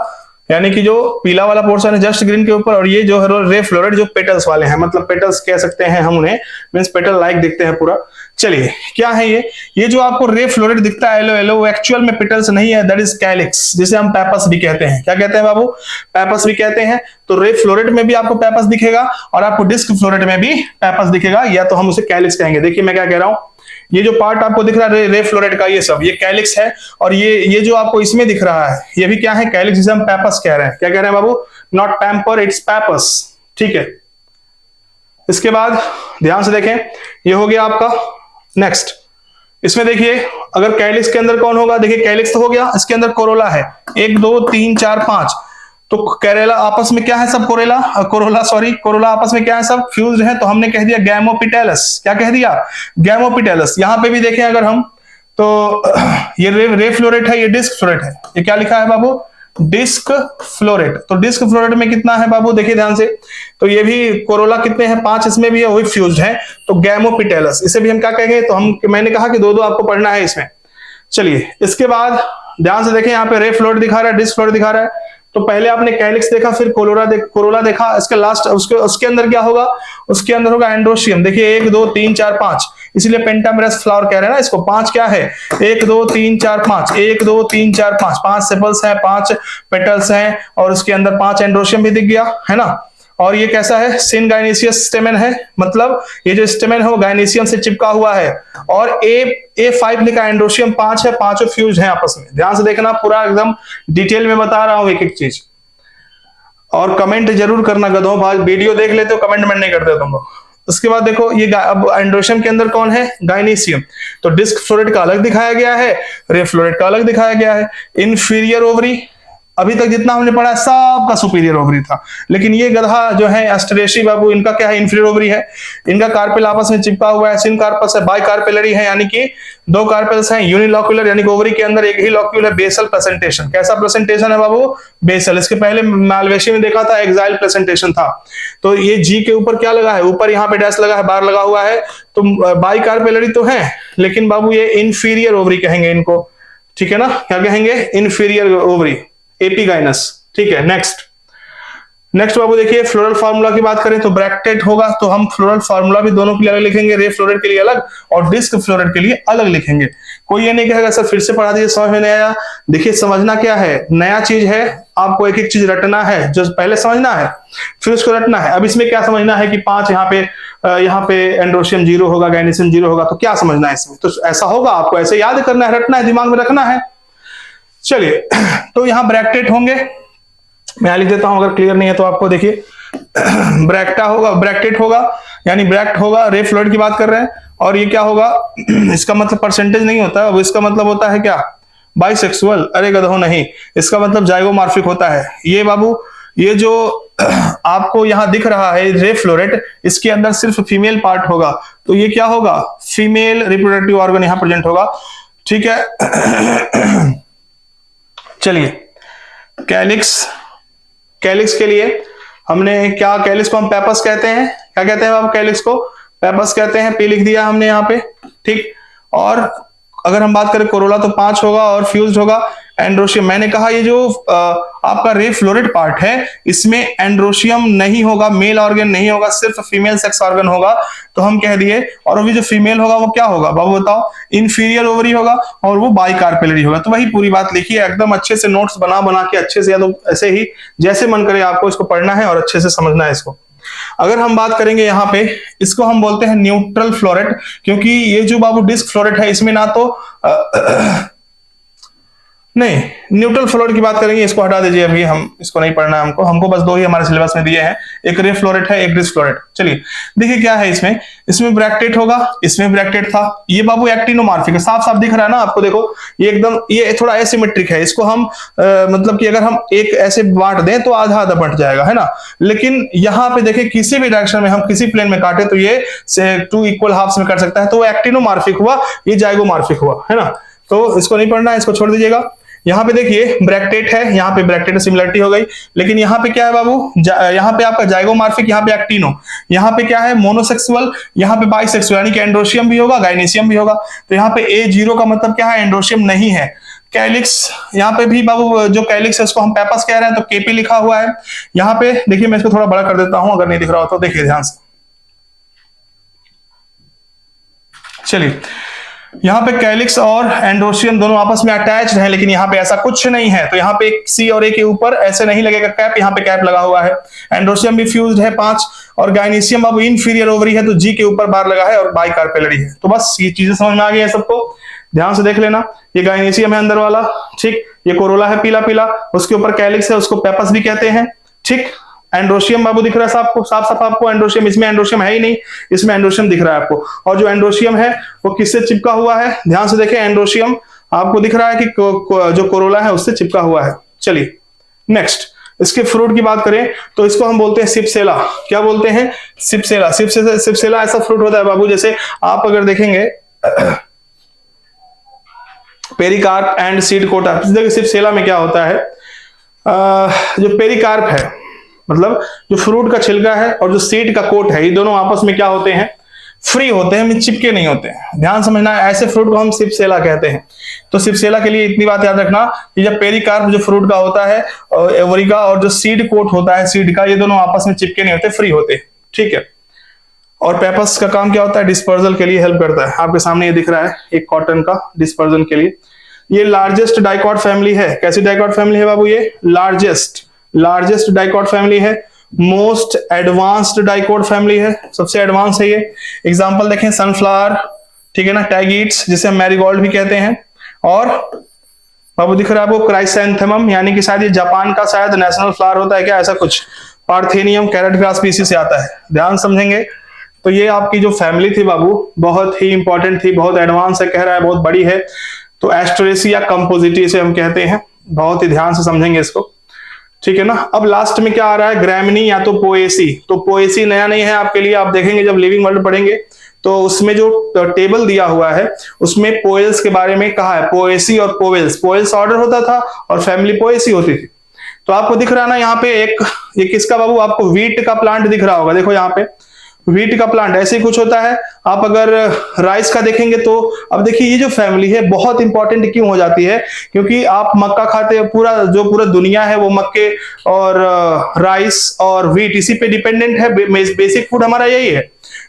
यानी कि जो पीला वाला पोर्शन है जस्ट ग्रीन के ऊपर, और ये जो है रे फ्लोरेट जो पेटल्स वाले हैं, मतलब पेटल्स कह सकते हैं हम उन्हें, मींस पेटल लाइक दिखते हैं पूरा। चलिए क्या है ये जो आपको रे फ्लोरेट दिखता है येलो येलो, वो एक्चुअल में पेटल्स नहीं है, दैट इज कैलिक्स, जिसे हम पैपस भी कहते हैं। क्या कहते हैं बाबू? पैपस भी कहते हैं। तो रे फ्लोरेट में भी आपको पैपस दिखेगा और आपको डिस्क फ्लोरेट में भी पैपस दिखेगा, या तो हम उसे कैलिक्स कहेंगे। देखिए मैं क्या कह रहा हूं, ये जो पार्ट आपको दिख रहा है रे फ्लोरेट का, ये सब ये कैलिक्स है, और ये जो आपको इसमें दिख रहा है ये भी क्या है? कैलिक्स, जिसे हम पैपस कह रहे हैं। क्या कह रहे हैं बाबू? Not pamper, it's pappus. ठीक है, इसके बाद ध्यान से देखें, ये हो गया आपका। नेक्स्ट इसमें देखिए, अगर कैलिक्स के अंदर कौन होगा? देखिए कैलिक्स तो हो गया, इसके अंदर कोरोला है, 1 2 3 4 5। तो कैरेला आपस में क्या है? सब कोरोला आपस में क्या है? सब फ्यूज्ड है। तो हमने कह दिया गैमोपिटेलस। क्या कह दिया? गैमोपिटेलस। यहां पे भी देखें अगर हम, तो ये रे फ्लोरेट है, ये डिस्क फ्लोरेट है। ये क्या लिखा है बाबू? Disc floret. तो डिस्क फ्लोरेट में कितना है बाबू? देखिए ध्यान से, तो ये भी कोरोला कितने हैं? 5 इसमें भी है, वही फ्यूज्ड है। तो गैमोपिटेलस, इसे भी हम क्या कहेंगे? तो हम, मैंने कहा कि 2 आपको पढ़ना है इसमें। चलिए इसके बाद ध्यान से देखें, यहाँ पे रे फ्लोरेट दिखा रहा है, डिस्क फ्लोरेट दिखा रहा है। तो पहले आपने कैलिक्स देखा, फिर कोरोला देखा, इसके लास्ट उसके अंदर क्या होगा? उसके अंदर होगा एंड्रोशियम। देखिए 1 2 3 4 5, इसलिए पेंटामेरस फ्लावर कह रहे हैं ना इसको। 5 क्या है? 1 2 3 4 5, 1 2 3 4 5, 5 सेपल्स हैं, 5 पेटल्स हैं, और उसके अंदर 5 एंड्रोशियम भी दिख गया है ना। और ये कैसा है? सिन गाइनेसियस स्टेमेन है, मतलब ये जो स्टेमेन है वो गाइनेसियम से चिपका हुआ है। और A5 लिखा, एंड्रोशियम 5 है, 5 फ्यूज हैं आपस में। ध्यान से देखना, पूरा एकदम डिटेल में बता रहा हूं एक एक चीज। और कमेंट जरूर करना गधों, भाई वीडियो देख लेते हो कमेंट में नहीं करते तुम लोग। उसके बाद देखो ये अब एंड्रोशियम के अंदर कौन है? गाइनेसियम। तो डिस्क फ्लोरेट का अलग दिखाया गया है, रे फ्लोरेट का अलग दिखाया गया है। इंफीरियर ओवरी, अभी तक जितना हमने पढ़ा सबका सुपीरियर ओवरी था, लेकिन ये गधा जो है एस्टरेशी बाबू, इनका क्या है? इंफीरियर ओवरी है। इनका कार्पेल आपस में चिपका हुआ है, सिन कार्पस है, बाई कार्पेलरी है, यानी कि 2 कार्पेल्स हैं, यूनिलॉक्यूलर, यानी कि ओवरी के अंदर एक ही लॉक्यूल है। बेसल प्रेजेंटेशन, कैसा प्रेजेंटेशन है बाबू? बेसल। इसके पहले मालवेशी में देखा था एक्साइल प्रेजेंटेशन था। तो ये जी के ऊपर क्या लगा है? ऊपर यहाँ पे डैश लगा है, बार लगा हुआ है, तो बाई कार्पेलरी तो है, लेकिन बाबू ये इंफीरियर ओवरी कहेंगे इनको। ठीक है ना, क्या कहेंगे? Inferior ovary, epigynous. ठीक है, नेक्स्ट बाबू देखिए, फ्लोरल फार्मूला की बात करें तो ब्रैकेटेड होगा, तो हम फ्लोरल फार्मूला भी दोनों के लिए अलग लिखेंगे, रे फ्लोरेट के लिए अलग और डिस्क फ्लोरेट के लिए अलग लिखेंगे। कोई ये नहीं कहेगा सर फिर से पढ़ा दीजिए, समझ में नहीं आया। देखिए समझना क्या है, नया चीज है, आपको एक एक चीज रटना है, जो पहले समझना है फिर उसको रटना है। अब इसमें क्या समझना है कि 5 यहाँ पे एंड्रोशियम 0 होगा, गाइनेसियम 0 होगा, तो क्या समझना है इसमें? तो ऐसा होगा, आपको ऐसे याद करना है, रटना है, दिमाग में रखना है। चलिए तो यहां ब्रैकेट होंगे, मैं लिख देता हूं अगर क्लियर नहीं है तो आपको। देखिए ब्रैकेट होगा, यानी ब्रैक्ट होगा, रे फ्लोरेट की बात कर रहे हैं। और ये क्या होगा? इसका मतलब परसेंटेज नहीं होता, अब इसका मतलब होता है क्या? बाइसेक्सुअल। अरे गधो नहीं, इसका मतलब जाइगोमॉर्फिक होता है। ये बाबू, ये जो आपको यहां दिख रहा है रे फ्लोरेट, इसके अंदर सिर्फ फीमेल पार्ट होगा, तो ये क्या होगा? फीमेल रिप्रोडक्टिव ऑर्गन यहां प्रेजेंट होगा। ठीक है चलिए कैलिक्स के लिए हमने क्या, कैलिक्स को हम पैपस कहते हैं। क्या कहते हैं आप? कैलिक्स को पैपस कहते हैं, पी लिख दिया हमने यहाँ पे। ठीक, और अगर हम बात करें कोरोला तो 5 होगा और फ्यूज्ड होगा। एंड्रोशियम, मैंने कहा ये जो आपका रे फ्लोरेट पार्ट है, इसमें एंड्रोशियम नहीं होगा, मेल ऑर्गन नहीं होगा, सिर्फ फीमेल सेक्स ऑर्गन होगा, तो हम कह दिए। और अभी जो फीमेल होगा वो क्या होगा बाबू बताओ? इंफीरियर ओवरी होगा, और वो बाइकार्पेलरी होगा। तो वही पूरी बात लिखिए, एकदम अच्छे से नोट्स बना के अच्छे से, या तो ऐसे ही जैसे मन करे आपको इसको पढ़ना है और अच्छे से समझना है इसको। अगर हम बात करेंगे यहाँ पे, इसको हम बोलते हैं न्यूट्रल फ्लोरेट, क्योंकि ये जो बाबू डिस्क फ्लोरेट है इसमें ना तो नहीं, न्यूट्रल फ्लोरेट की बात करेंगे, इसको हटा दीजिए, अभी हम इसको नहीं पढ़ना है हमको बस 2 ही हमारे सिलेबस में दिए हैं, एक रे फ्लोरेट है, एक डिस्क फ्लोरेट। चलिए देखिए क्या है इसमें ब्रैकेट होगा, इसमें ब्रैकेट था। ये बाबू एक्टिनोमॉर्फिक है, साफ साफ दिख रहा है ना आपको, देखो ये एकदम, ये थोड़ा एसिमेट्रिक है। इसको हम मतलब कि अगर हम एक ऐसे बांट दें तो आधा आधा बंट जाएगा, है ना। लेकिन यहाँ पे देखिए किसी भी डायरेक्शन में हम किसी प्लेन में काटे तो ये 2 इक्वल हाफ्स में कर सकता है, तो वो एक्टिनोमॉर्फिक हुआ, ये जाइगोमॉर्फिक हुआ, है ना। तो इसको नहीं पढ़ना है, इसको छोड़ दीजिएगा। यहाँ पे देखिए ब्रैकेट है, यहाँ पे ब्रैकेट सिमिलरिटी हो गई, लेकिन यहाँ पे क्या है बाबू? यहाँ पे आपका जाइगोमॉर्फिक, यहाँ पे एक्टिनो, यहाँ पे क्या है? मोनोसेक्सुअल, यहाँ पे बाइसेक्सुअल, यानी कि एंड्रोशियम भी होगा, गाइनेसियम भी होगा। तो यहाँ पे A0 का मतलब क्या है? एंड्रोशियम नहीं है। कैलिक्स, यहाँ पे भी बाबू जो कैलिक्स है उसको हम पेपस कह रहे हैं, तो केपी लिखा हुआ है। यहाँ पे देखिए मैं इसको थोड़ा बड़ा कर देता हूं, अगर नहीं दिख रहा हो तो देखिए ध्यान से। चलिए, यहाँ पे कैलिक्स और एंड्रोशियम दोनों आपस में अटैच्ड हैं, लेकिन यहाँ पे ऐसा कुछ नहीं है। तो यहाँ पे एक सी और ए के ऊपर ऐसे नहीं लगेगा कैप, यहाँ पे कैप लगा हुआ है। एंड्रोशियम भी फ्यूज्ड है 5, और गाइनीशियम अब इंफीरियर ओवरी है, तो जी के ऊपर बार लगा है और बाई कार्पेलरी है। तो बस ये चीजें समझ में आ गई है सबको, ध्यान से देख लेना। ये गाइनीशियम है अंदर वाला, ठीक। ये कोरोला है पीला पीला, उसके ऊपर कैलिक्स है, उसको पेपस भी कहते हैं, ठीक। एंड्रोशियम बाबू दिख रहा है आपको, साफ साफ आपको एंड्रोशियम, इसमें एंड्रोशियम है ही नहीं, इसमें एंड्रोशियम दिख रहा है आपको। और जो एंड्रोशियम है वो किससे चिपका हुआ है, ध्यान से देखें। एंड्रोशियम आपको दिख रहा है कि जो कोरोला है उससे चिपका हुआ है। चलिए नेक्स्ट, इसके फ्रूट की बात करें तो इसको हम बोलते हैं सिप्सेला। क्या बोलते हैं, सिप्सेला। सिप्सेला ऐसा फ्रूट होता है बाबू, जैसे आप अगर देखेंगे पेरिकार्प एंड सीड कोटा। देखिए सिप्सेला में क्या होता है, जो पेरिकार्प है मतलब जो फ्रूट का छिलका है और जो सीड का कोट है, ये दोनों आपस में क्या होते हैं, फ्री होते हैं, चिपके नहीं होते हैं। ध्यान समझना, ऐसे फ्रूट को हम सिप्सेला कहते हैं। तो सिप्सेला के लिए इतनी बात याद रखना कि जब पेरिकार्प जो फ्रूट का होता है एवरी का, और जो सीड कोट होता है सीड का, ये दोनों आपस में चिपके नहीं होते, फ्री होते हैं, ठीक है। और पेपस का काम क्या होता है, डिस्पर्जल के लिए हेल्प करता है। आपके सामने ये दिख रहा है एक कॉटन का डिस्पर्जन के लिए। ये लार्जेस्ट डाइकॉट फैमिली है। कैसी डाइकॉट फैमिली है बाबू, ये लार्जेस्ट डाइकॉट फैमिली है, मोस्ट एडवांस्ड डाइकॉट फैमिली है, सबसे एडवांस है ये। एग्जांपल देखें, सनफ्लावर, ठीक है ना, टैगीट्स जिसे हम मैरीगोल्ड भी कहते हैं, और बाबू दिख रहा है आपको क्राइसैंथेमम, यानी कि शायद ये जापान का शायद नेशनल फ्लावर होता है क्या, ऐसा कुछ। पार्थेनियम कैरेट ग्रास स्पीसीज से आता है, ध्यान समझेंगे। तो ये आपकी जो फैमिली थी बाबू बहुत ही इंपॉर्टेंट थी, बहुत एडवांस है, कह रहा है बहुत बड़ी है। तो एस्ट्रेसिया कंपोजिटी से हम कहते हैं, बहुत ही ध्यान से समझेंगे इसको, ठीक है ना। अब लास्ट में क्या आ रहा है, ग्रैमिनी या तो पोएसी। तो पोएसी नया नहीं है आपके लिए, आप देखेंगे जब लिविंग वर्ल्ड पढ़ेंगे तो उसमें जो टेबल दिया हुआ है उसमें पोएल्स के बारे में कहा है, पोएसी और पोवेल्स। पोएल्स ऑर्डर होता था और फैमिली पोएसी होती थी। तो आपको दिख रहा है ना यहाँ पे एक, ये किसका बाबू, आपको व्हीट का प्लांट दिख रहा होगा, देखो यहाँ पे व्हीट का प्लांट ऐसे ही कुछ होता है। आप अगर राइस का देखेंगे तो अब देखिए ये जो फैमिली है बहुत इंपॉर्टेंट क्यों हो जाती है, क्योंकि आप मक्का खाते हैं, पूरा दुनिया है वो मक्के और राइस और व्हीट इसी पे डिपेंडेंट है, बेसिक फूड हमारा यही है।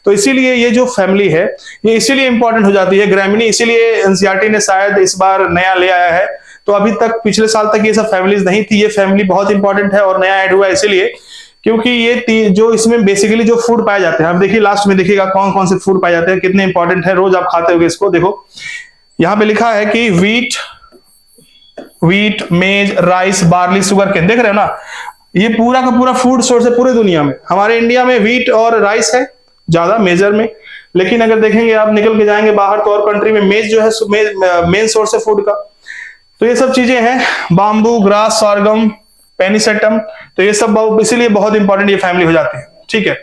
तो इसीलिए ये जो फैमिली है ये इसीलिए इंपॉर्टेंट हो जाती है ग्रैमिनी, इसीलिए एनसीईआरटी ने शायद इस बार नया ले आया है। तो अभी तक पिछले साल तक ये सब फैमिलीज नहीं थी, ये फैमिली बहुत इंपॉर्टेंट है और नया ऐड हुआ है इसीलिए, क्योंकि ये जो इसमें बेसिकली जो फूड पाए जाते हैं, अब देखिए लास्ट में देखिएगा कौन कौन से फूड पाए जाते हैं, कितने इंपॉर्टेंट है, रोज आप खाते होगे इसको। देखो यहाँ पे लिखा है कि व्हीट मेज राइस बार्ली शुगर केन, देख रहे हो ना, ये पूरा का पूरा फूड सोर्स है पूरे दुनिया में। हमारे इंडिया में व्हीट और राइस है ज्यादा मेजर में, लेकिन अगर देखेंगे आप निकल के जाएंगे बाहर तो और कंट्री में मेज जो है मेन सोर्स है फूड का। तो ये सब चीजें हैं, बाम्बू ग्रास सॉर्गम पेनिसेटम, तो ये सब इसीलिए बहुत इंपॉर्टेंट ये फैमिली हो जाती है, ठीक है।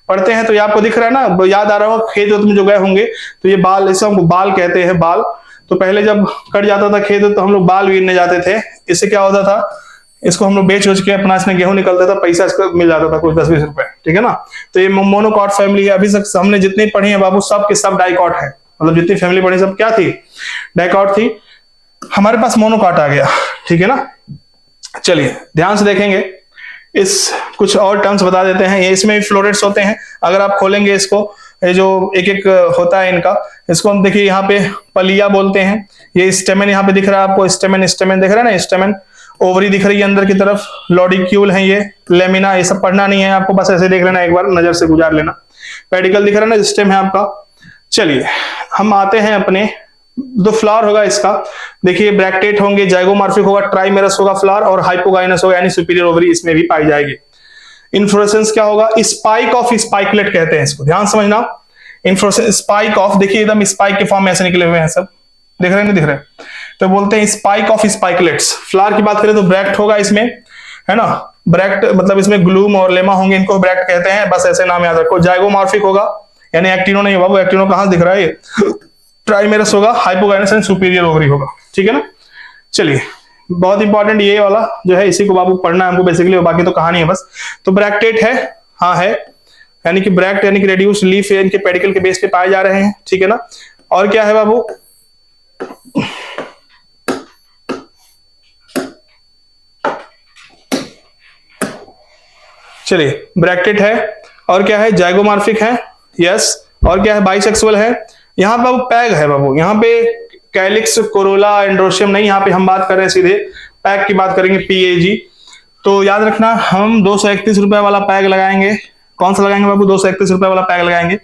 पढ़ते हैं तो ये आपको दिख रहा है ना, याद आ रहा होगा खेत में जो गए होंगे तो ये बाल, इसे हम बाल कहते हैं, बाल। तो पहले जब कट जाता था खेत तो हम लोग बाल बीनने जाते थे, इससे क्या होता था, इसको हम लोग बेच उच के अपना इसमें गेहूं निकलता था, पैसा इसको मिल जाता था कुछ 10-20 रुपए, ठीक है ना। तो ये मोनोकॉट फैमिली है। अभी तक हमने जितनी पढ़ी है बाबू सब के सब डाइकॉट है, मतलब जितनी फैमिली पढ़ी सब क्या थी, डाइकॉट थी। हमारे पास मोनोकॉट आ गया, ठीक है ना। चलिए ध्यान से देखेंगे, इस कुछ और टर्म्स बता देते हैं। ये इसमें भी फ्लोरेट्स होते हैं, अगर आप खोलेंगे इसको, ये जो एक एक होता है इनका, इसको हम देखिए यहाँ पे पलिया बोलते हैं। ये स्टेमन यहाँ पे दिख रहा है आपको, स्टेमन दिख रहा है ना, स्टेमन। ओवरी दिख रही है अंदर की तरफ, लॉडिक्यूल है ये, लेमिना, ये सब पढ़ना नहीं है आपको, बस ऐसे देख लेना, एक बार नजर से गुजार लेना। पेडिकल दिख रहा है ना, स्टेम है आपका। चलिए हम आते हैं अपने, दो फ्लावर होगा इसका, देखिए ब्रैक्टेट होंगे, जाइगोमॉर्फिक होगा, ट्राइमेरस होगा फ्लावर, और हाइपोगाइनस होगा, यानी सुपीरियर ओवरी इसमें भी पाई जाएगी। इन्फ्लोरेसेंस क्या होगा, स्पाइक ऑफ स्पाइकलेट कहते हैं इसको, ध्यान समझना। इन्फ्लोरेसेंस स्पाइक ऑफ, देखिए एकदम स्पाइक के फॉर्म में ऐसे निकले हुए हैं सब, दिख रहे हैं नहीं दिख रहे, तो बोलते हैं स्पाइक ऑफ स्पाइकलेट्स। फ्लावर की बात करें तो ब्रैक्ट होगा इसमें, है ना, ब्रैक्ट मतलब इसमें ग्लूम और लेमा होंगे, इनको ब्रैक्ट कहते हैं, बस ऐसे नाम याद रखो। जाइगोमॉर्फिक होगा, यानी एक्टिनो नहीं होगा, वो एक्टिनो कहां दिख रहा है ये, ट्राइमेरस होगा, हाइपोगाइनस एंड सुपीरियर ओवरी होगा, ठीक है ना। चलिए बहुत इंपॉर्टेंट ये वाला जो है, इसी को बाबू पढ़ना है हमको बेसिकली, बाकी तो कहानी है बस। तो ब्रैक्टेट है, हाँ है, यानी कि ब्रैक्ट यानी कि रेड्यूस्ड लीफ इनके पेडिकल के बेस पे पाए जा रहे हैं, ठीक है ना। और क्या है बाबू, चलिए ब्रैक्टेट है, और क्या है, जाइगोमॉर्फिक है, यस, और क्या है, बाइसेक्सुअल है। यहाँ पे बाबू पैग है बाबू, यहाँ पे कैलिक्स, कोरोला, एंड्रोशियम नहीं, यहाँ पे हम बात कर रहे हैं सीधे पैग की बात करेंगे, PAG। तो याद रखना हम 231 रुपए वाला पैग लगाएंगे। कौन सा लगाएंगे बाबू? 231 रुपए वाला पैग लगाएंगे।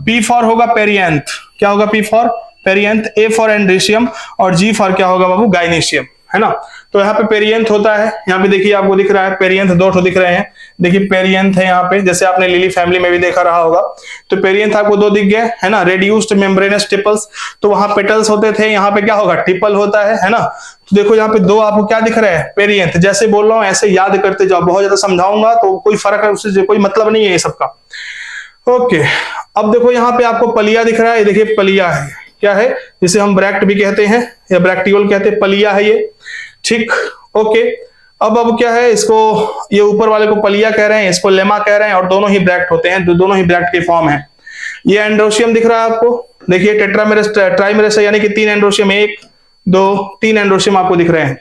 P फॉर होगा पेरियंथ, क्या होगा P for perianth, A for androecium, और G फॉर क्या होगा बाबू? गाइनीशियम, है ना। तो यहाँ पे पेरियंथ होता है, यहाँ पे देखिए आपको दिख रहा है पेरियंथ, 2 ठो दिख रहे हैं, देखिए पेरियंथ है यहाँ पे, जैसे आपने लिली फैमिली में भी देखा रहा होगा। तो पेरियंथ आपको 2 दिख गए, है ना। रेड्यूस्ड मेम्ब्रेनस टिपल्स, तो वहां पेटल्स होते थे, यहाँ पे क्या होगा? टिपल होता है ना। तो देखो यहाँ पे 2 आपको क्या दिख रहा है? पेरियंथ। जैसे बोल रहा हूँ ऐसे याद करते जाओ, बहुत ज्यादा समझाऊंगा तो कोई फर्क है उससे कोई मतलब नहीं है ये सबका। ओके, अब देखो यहाँ पे आपको पलिया दिख रहा है, देखिए पलिया है, क्या है, जिसे हम ब्रैक्ट भी कहते हैं या ब्रैक्टियोल कहते हैं, पलिया है ये, ठीक। ओके, अब क्या है, इसको ये ऊपर वाले को पलिया कह रहे हैं, इसको लेमा कह रहे हैं, और दोनों ही ब्रैक्ट होते हैं, दोनों ही ब्रैक्ट के फॉर्म है। ये एंड्रोशियम दिख रहा है आपको, देखिए टेट्रामेरस, ट्राइमेरस है, यानी कि 3 एंड्रोशियम, 1 2 3 एंड्रोशियम आपको दिख रहे हैं,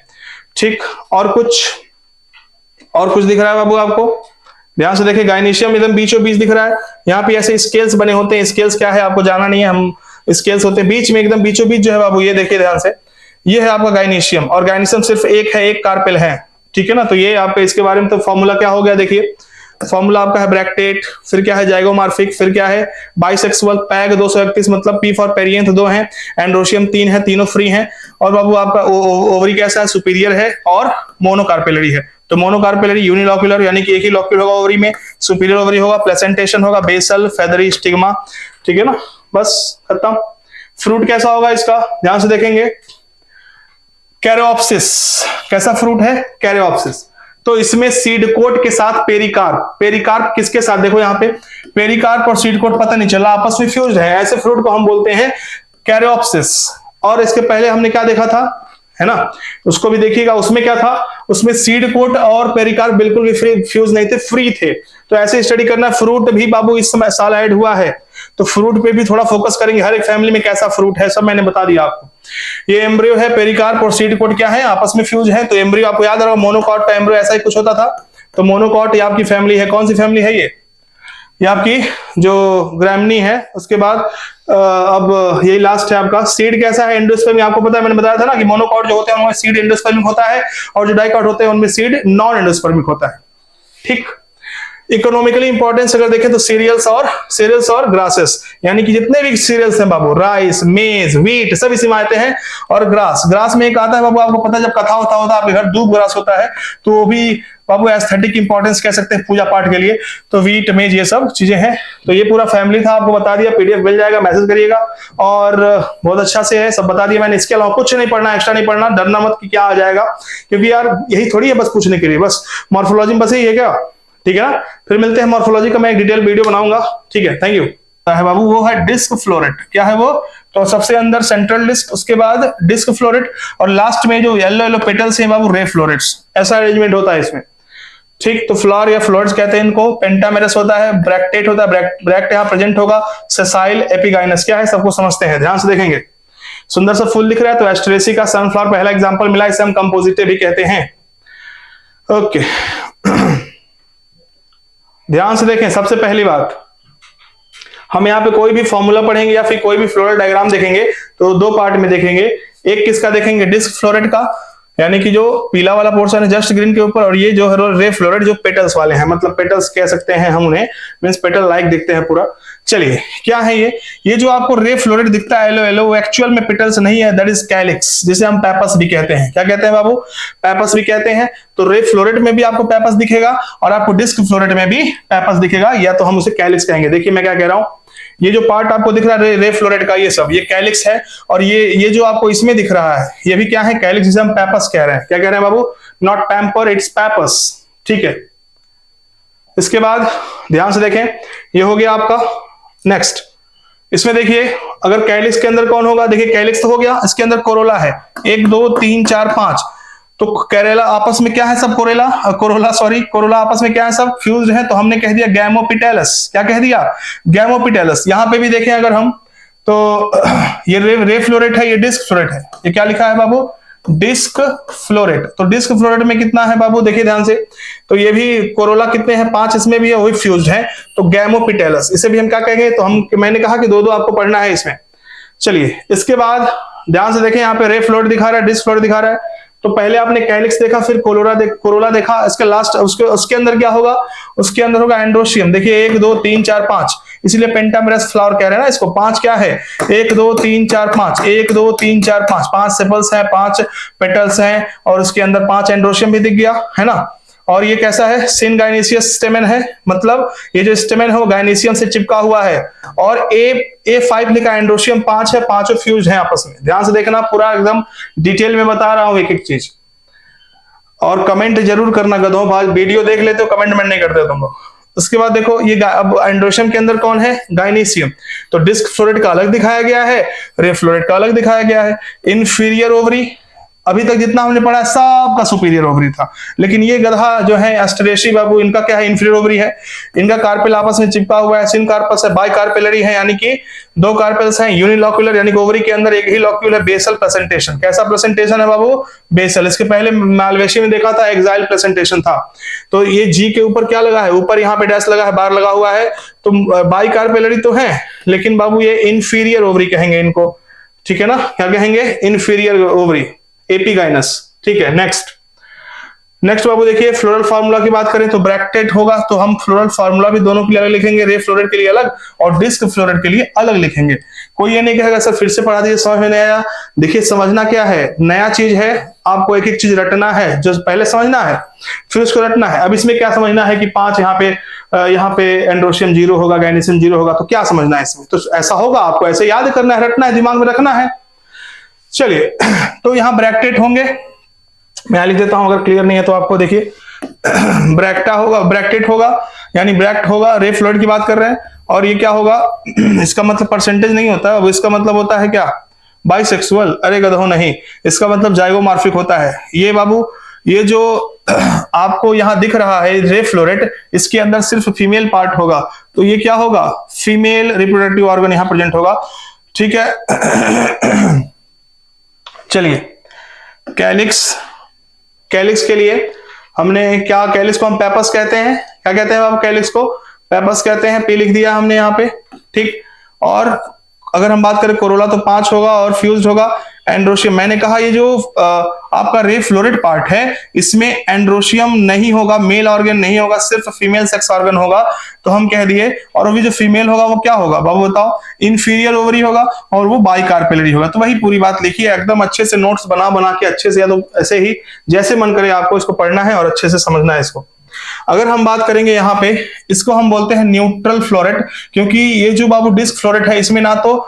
ठीक। और कुछ दिख रहा है बाबू आपको, ध्यान से देखिए, गाइनीशियम एकदम बीचों बीच दिख रहा है। यहाँ पे ऐसे स्केल्स बने होते हैं, स्केल्स क्या है आपको जाना नहीं है, हम स्केल्स होते हैं बीच में, एकदम बीचों बीच जो है बाबू, ये देखिए ध्यान से, ये है आपका गाइनीशियम, और गाइनीशियम सिर्फ एक है, एक कार्पेल है, ठीक है ना। तो ये आपका इसके बारे में तो फॉर्मूला क्या हो गया, देखिए फॉर्मूला आपका है ब्रैक्टेट, फिर क्या है जाइगोमॉर्फिक, फिर क्या है बाइसेक्सुअल, पैग 231 मतलब P फॉर पेरियंथ 2 है, एंड्रोशियम 3 है, तीनों फ्री हैं, और बाबू आपका ओवरी कैसा है? सुपीरियर है और मोनोकार्पेलरी है। तो मोनोकार्पेलरी यूनिलॉक्यूलर, यानी कि एक ही लॉक्यूल होगा ओवरी में, सुपीरियर ओवरी होगा, प्लेसेंटेशन होगा, बेसल, फेदरी स्टिग्मा, ठीक है ना, बस खत्म। फ्रूट कैसा होगा इसका? ध्यान से देखेंगे, कैरियोप्सिस, कैसा फ्रूट है? कैरियोप्सिस। तो इसमें सीड कोट के साथ पेरिकार्प, पेरिकार्प किसके साथ? देखो यहाँ पे पेरिकार्प और सीड कोट पता नहीं चला, आपस में फ्यूज्ड है, ऐसे फ्रूट को हम बोलते हैं कैरियोप्सिस। और इसके पहले हमने क्या देखा था, है ना, उसको भी देखिएगा, उसमें क्या था, उसमें सीड कोट और पेरिकार्प बिल्कुल भी फ्यूज नहीं थे, फ्री थे। तो ऐसे स्टडी करना। फ्रूट भी बाबू इस समय साल ऐड हुआ है, तो फ्रूट पे भी थोड़ा फोकस करेंगे, हर एक फैमिली में कैसा फ्रूट है सब मैंने बता दिया आपको। ये एम्ब्रियो है, पेरिकार्प और सीड कोट क्या है? आपस में फ्यूज है। तो एम्ब्रियो आपको याद रहा, मोनोकॉट का एम्ब्रियो ऐसा ही कुछ होता था। तो मोनोकॉट ये आपकी फैमिली है, कौन सी फैमिली है ये आपकी जो ग्रामनी है। उसके बाद अब यही लास्ट है आपका सीड कैसा है? एंडोस्पर्मिक, आपको पता है मैंने बताया था ना कि मोनोकॉट जो होते हैं उनमें सीड एंडोस्पर्मिक होता है, और जो डाइकॉट होते हैं उनमें सीड नॉन एंडोस्पर्मिक होता है, ठीक। इकोनॉमिकली इंपॉर्टेंस अगर देखें तो सीरियल्स और ग्रासेस, यानी कि जितने भी सीरियल्स हैं बाबू, राइस, मेज, व्हीट, सब इसी में आते हैं। और ग्रास में एक आता है बाबू, आपको पता है जब कथा होता है आपके घर दूब ग्रास होता है, तो वो भी बाबू एस्थेटिक इंपॉर्टेंस कह सकते हैं पूजा पाठ के लिए। तो व्हीट, मेज, ये सब चीजें हैं। तो ये पूरा फैमिली था, आपको बता दिया, PDF मिल जाएगा, मैसेज करिएगा। और बहुत अच्छा से है, सब बता दिया मैंने। इसके अलावा कुछ नहीं पढ़ना, एक्स्ट्रा नहीं पढ़ना, डरना मत कि क्या आ जाएगा, क्योंकि यार यही थोड़ी है बस पूछने के लिए, बस मॉर्फोलॉजी में बस यही है क्या, ठीक है ना। फिर मिलते हैं, मॉर्फोलॉजी का मैं एक डिटेल वीडियो बनाऊंगा, ठीक है। Thank you. है बाबू वो है डिस्क फ्लोरेट, क्या है वो? तो सबसे अंदर सेंट्रल डिस्क, उसके बाद डिस्क फ्लोरेट, और लास्ट में जो येलो येलो पेटल्स हैं बाबू, रे फ्लोरेट्स, ऐसा अरेंजमेंट होता है इसमें, ठीक। तो फ्लावर या फ्लोरेट्स कहते हैं इनको। पेंटामेरस होता है, ब्रैक्टेट होता है, ब्रैक्ट यहाँ प्रेजेंट होगा, सेसाइल, एपिगाइनस, क्या है सबको समझते हैं, ध्यान से देखेंगे। सुंदर सा फूल दिख रहा है, तो एस्ट्रेसी का सनफ्लावर पहला एग्जांपल मिला, इसे हम कंपोजिटे भी कहते हैं। ओके, ध्यान से देखें, सबसे पहली बात, हम यहाँ पे कोई भी फॉर्मूला पढ़ेंगे या फिर कोई भी फ्लोरल डायग्राम देखेंगे तो 2 पार्ट में देखेंगे। एक किसका देखेंगे? डिस्क फ्लोरेट का, यानी कि जो पीला वाला पोर्शन है जस्ट ग्रीन के ऊपर, और ये जो है रे फ्लोरेट जो पेटल्स वाले हैं, मतलब पेटल्स कह सकते हैं हम उन्हें, मींस पेटल लाइक दिखते हैं पूरा। चलिए, क्या है ये जो आपको रे फ्लोरेट दिखता है येलो येलो, वो एक्चुअल में पेटल्स नहीं है, दैट इज कैलिक्स, जिसे हम पैपस भी कहते हैं। क्या कहते हैं बाबू? पैपस भी कहते हैं। तो रे फ्लोरेट में भी आपको पैपस दिखेगा, और आपको डिस्क फ्लोरेट में भी पैपस दिखेगा, या तो हम उसे कैलिक्स कहेंगे। देखिए मैं क्या कह रहा हूं, ये जो पार्ट आपको दिख रहा है रे फ्लोरेट का, ये सब ये कैलिक्स है, और ये जो आपको इसमें दिख रहा है ये भी क्या है? कैलिक्स, जिसे हम पैपस कह रहे हैं। क्या कह रहे हैं बाबू? नॉट पैम्पर, इट्स पैपस, ठीक है। इसके बाद ध्यान से देखें, ये हो गया आपका। नेक्स्ट इसमें देखिए, अगर कैलिक्स के अंदर कौन होगा? देखिए कैलिक्स तो हो गया, इसके अंदर कोरोला है, 1 2 3 4 5। तो कैरेला आपस में क्या है सब? कोरोला आपस में क्या है सब? फ्यूज्ड है। तो हमने कह दिया गैमोपिटेलस। क्या कह दिया? गैमोपिटेलस। यहां पे भी देखें अगर हम, तो ये रे फ्लोरेट है, ये डिस्क फ्लोरेट है। ये क्या लिखा है बाबू? Disc floret. तो डिस्क फ्लोरेट में कितना है बाबू, देखिए ध्यान से, तो ये भी कोरोला कितने हैं, 5 इसमें भी है, वही फ्यूज्ड है। तो गैमोपिटेलस, इसे भी हम क्या कहेंगे, तो हम, मैंने कहा कि दो दो आपको पढ़ना है इसमें। चलिए इसके बाद ध्यान से देखें, यहाँ पे रे फ्लोरेट दिखा रहा है, डिस्क फ्लोरेट दिखा रहा है। तो पहले आपने कैलिक्स देखा, फिर कोरोला देखा, इसके लास्ट उसके अंदर क्या होगा, उसके अंदर होगा एंड्रोशियम। देखिए 1 2 3 4 5, इसलिए पेंटामेरस फ्लावर कह रहे हैं ना इसको। 5 क्या है, 1 2 3 4 5, 1 2 3 4 5, 5 सेपल्स हैं, 5 पेटल्स हैं, और उसके अंदर 5 एंड्रोशियम भी दिख गया है ना। और ये कैसा है, सिन गाइनेसियस स्टेमेन है, मतलब ये जो स्टेमेन है वो गाइनेसियम से चिपका हुआ है। और A5 लिखा, एंड्रोशियम 5 है, पांचों फ्यूज हैं आपस में। ध्यान से देखना, पूरा एकदम डिटेल में बता रहा हूं एक एक चीज। और कमेंट जरूर करना गधों, भाई वीडियो देख लेते हो कमेंट नहीं करते हो तुम लोग। उसके बाद देखो ये अब एंड्रोशियम के अंदर कौन है, गाइनेसियम। तो डिस्क फ्लोरेट का अलग दिखाया गया है, रे फ्लोरेट का अलग दिखाया गया है। इंफीरियर ओवरी, अभी तक जितना हमने पढ़ा सबका सुपीरियर ओवरी था, लेकिन ये गधा जो है एस्टरेशी बाबू, इनका क्या है, इंफीरियर ओवरी है। इनका कार्पेल आपस में चिपका हुआ है, सिन कार्पस है, बाई कार्पेलरी है, यानी कि 2 कार्पेल्स हैं, यूनिलॉक्यूलर यानी कि ओवरी के अंदर एक ही लॉक्यूल है, बेसल प्रेजेंटेशन। कैसा प्रेजेंटेशन है बाबू, बेसल। इसके पहले मालवेशी में देखा था एक्साइल प्रेजेंटेशन था। तो ये जी के ऊपर क्या लगा है, ऊपर यहाँ पे डैश लगा है, बार लगा हुआ है, तो बाई कार्पेलरी तो है, लेकिन बाबू ये इंफीरियर ओवरी कहेंगे इनको, ठीक है ना, क्या कहेंगे, इंफीरियर ओवरी, एपिगाइनस। ठीक है, नेक्स्ट बाबू देखिए, फ्लोरल फार्मूला की बात करें तो ब्रैकेटेड होगा, तो हम फ्लोरल फार्मूला भी दोनों के लिए अलग लिखेंगे, रे फ्लोरेट के लिए अलग और डिस्क फ्लोरेट के लिए अलग लिखेंगे। कोई ये नहीं कहेगा सर फिर से पढ़ा दीजिए, समझ में नहीं आया। देखिए समझना क्या है, नया चीज है, आपको एक एक चीज रटना है, जो पहले समझना है फिर उसको रटना है। अब इसमें क्या समझना है कि 5 यहाँ पे एंड्रोशियम 0 होगा, गाइनेसियम 0 होगा, तो क्या समझना है इसमें, तो ऐसा होगा, आपको ऐसे याद करना है, रटना है, दिमाग में रखना है। चलिए तो यहां ब्रैकेट होंगे, मैं लिख देता हूं अगर क्लियर नहीं है तो आपको। देखिए ब्रैकेट होगा यानी ब्रैक्ट होगा, रे फ्लोरेट की बात कर रहे हैं। और ये क्या होगा, इसका मतलब परसेंटेज नहीं होता, अब इसका मतलब होता है क्या, बाइसेक्सुअल। अरे गधो नहीं, इसका मतलब जाइगोमॉर्फिक होता है। ये बाबू ये जो आपको यहां दिख रहा है रे फ्लोरेट, इसके अंदर सिर्फ फीमेल पार्ट होगा, तो ये क्या होगा, फीमेल रिप्रोडक्टिव ऑर्गन यहां प्रेजेंट होगा। ठीक है चलिए कैलिक्स के लिए हमने क्या, कैलिक्स को हम पेपस कहते हैं, क्या कहते हैं आप, कैलिक्स को पेपस कहते हैं, पी लिख दिया हमने यहाँ पे, ठीक। और अगर हम बात करें कोरोला तो 5 होगा और फ्यूज्ड होगा। एंड्रोशियम, मैंने कहा ये जो आपका रे फ्लोरेट पार्ट है इसमें एंड्रोशियम नहीं होगा, मेल ऑर्गन नहीं होगा, सिर्फ फीमेल सेक्स ऑर्गन होगा, तो हम कह दिए। और अभी जो फीमेल होगा वो क्या होगा बाबू बताओ, इंफीरियर ओवरी होगा और वो बाइकार्पेलरी होगा। तो वही पूरी बात लिखी है, एकदम अच्छे से नोट्स बना के अच्छे से, या तो ऐसे ही जैसे मन करे आपको इसको पढ़ना है और अच्छे से समझना है इसको। अगर हम बात करेंगे यहाँ पे, इसको हम बोलते हैं न्यूट्रल फ्लोरेट, क्योंकि ये जो बाबू डिस्क फ्लोरेट है इसमें ना तो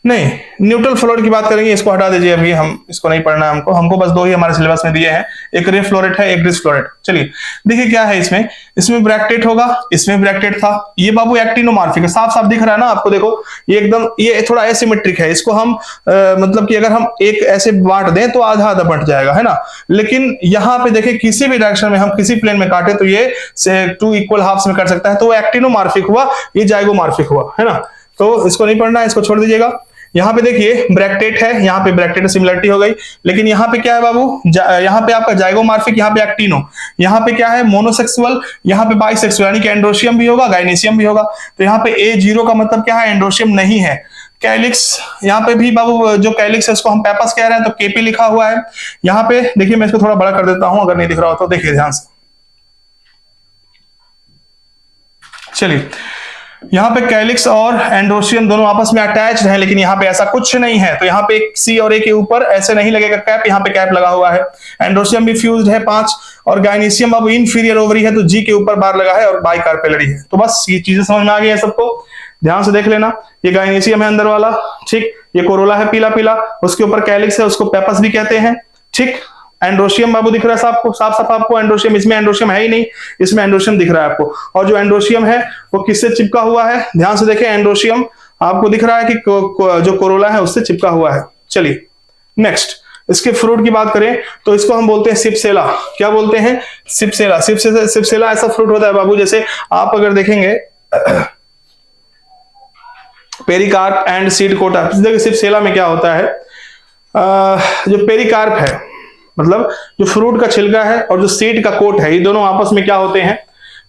नहीं, न्यूट्रल फ्लोरेट की बात करेंगे, इसको हटा दीजिए, अभी हम इसको नहीं पढ़ना है हमको बस 2 ही हमारे सिलेबस में दिए हैं, एक रे फ्लोरेट है, एक डिस्क फ्लोरेट। चलिए देखिए क्या है इसमें ब्रैकेट होगा, इसमें ब्रैकेट था, ये बाबू एक्टिनोमॉर्फिक है, साफ साफ दिख रहा है ना आपको, देखो ये एकदम, ये थोड़ा एसिमेट्रिक है, इसको हम मतलब कि अगर हम एक ऐसे बांट दें तो आधा आधा बंट जाएगा, है ना। लेकिन यहाँ पे देखिए किसी भी डायरेक्शन में हम किसी प्लेन में काटे तो ये 2 इक्वल हाफ्स में कर सकता है, तो वो एक्टिनोमॉर्फिक हुआ, ये जाइगोमॉर्फिक हुआ, है ना। तो इसको नहीं पढ़ना है, इसको छोड़ दीजिएगा। यहाँ पे देखिए ब्रैकेट है, यहाँ पे ब्रैकेट सिमिलरिटी हो गई, लेकिन यहाँ पे क्या है बाबू, यहाँ पे आपका जाइगोमॉर्फिक, यहाँ पे एक्टिनो, यहाँ पे क्या है मोनोसेक्सुअल, यहाँ पे बाइसेक्सुअल, यानी कि एंड्रोशियम भी होगा गाइनेसियम भी होगा। तो यहाँ पे A0 का मतलब क्या है, एंड्रोशियम नहीं है। कैलिक्स, यहाँ पे भी बाबू जो कैलिक्स है उसको हम पेपस कह रहे हैं, तो केपी लिखा हुआ है। यहाँ पे देखिए मैं इसको थोड़ा बड़ा कर देता हूं अगर नहीं दिख रहा हो तो, देखिए ध्यान से। चलिए यहाँ पे कैलिक्स और एंड्रोशियम दोनों आपस में अटैच्ड हैं, लेकिन यहाँ पे ऐसा कुछ नहीं है, तो यहाँ पे सी और ए के ऊपर ऐसे नहीं लगेगा कैप, यहाँ पे कैप लगा हुआ है। एंड्रोशियम भी फ्यूज्ड है 5, और गाइनेसियम अब इंफीरियर ओवरी है, तो जी के ऊपर बार लगा है और बाइकार्पेलरी है। तो बस ये चीजें समझ में आ गई है सबको, ध्यान से देख लेना। ये गाइनेसियम है अंदर वाला, ठीक, ये कोरोला है पीला पीला, उसके ऊपर कैलिक्स है, उसको पेपस भी कहते हैं, ठीक। एंड्रोशियम बाबू दिख रहा है आपको, साफ साफ आपको एंड्रोशियम, इसमें एंड्रोशियम है ही नहीं, इसमें एंड्रोशियम दिख रहा है आपको। और जो एंड्रोशियम है वो किससे चिपका हुआ है, ध्यान से देखें, एंड्रोशियम आपको दिख रहा है कि जो कोरोला है उससे चिपका हुआ है। चलिए नेक्स्ट, इसके फ्रूट की बात करें तो इसको हम बोलते हैं सिप्सेला। क्या बोलते हैं, सिप्सेला। सिप्सेला ऐसा फ्रूट होता है बाबू, जैसे आप अगर देखेंगे पेरिकार्प एंड सीड कोटा, देखिए सिप्सेला में क्या होता है, जो पेरिकार्प है, मतलब जो फ्रूट का छिलका है और जो सीड का कोट है, ये दोनों आपस में क्या होते हैं,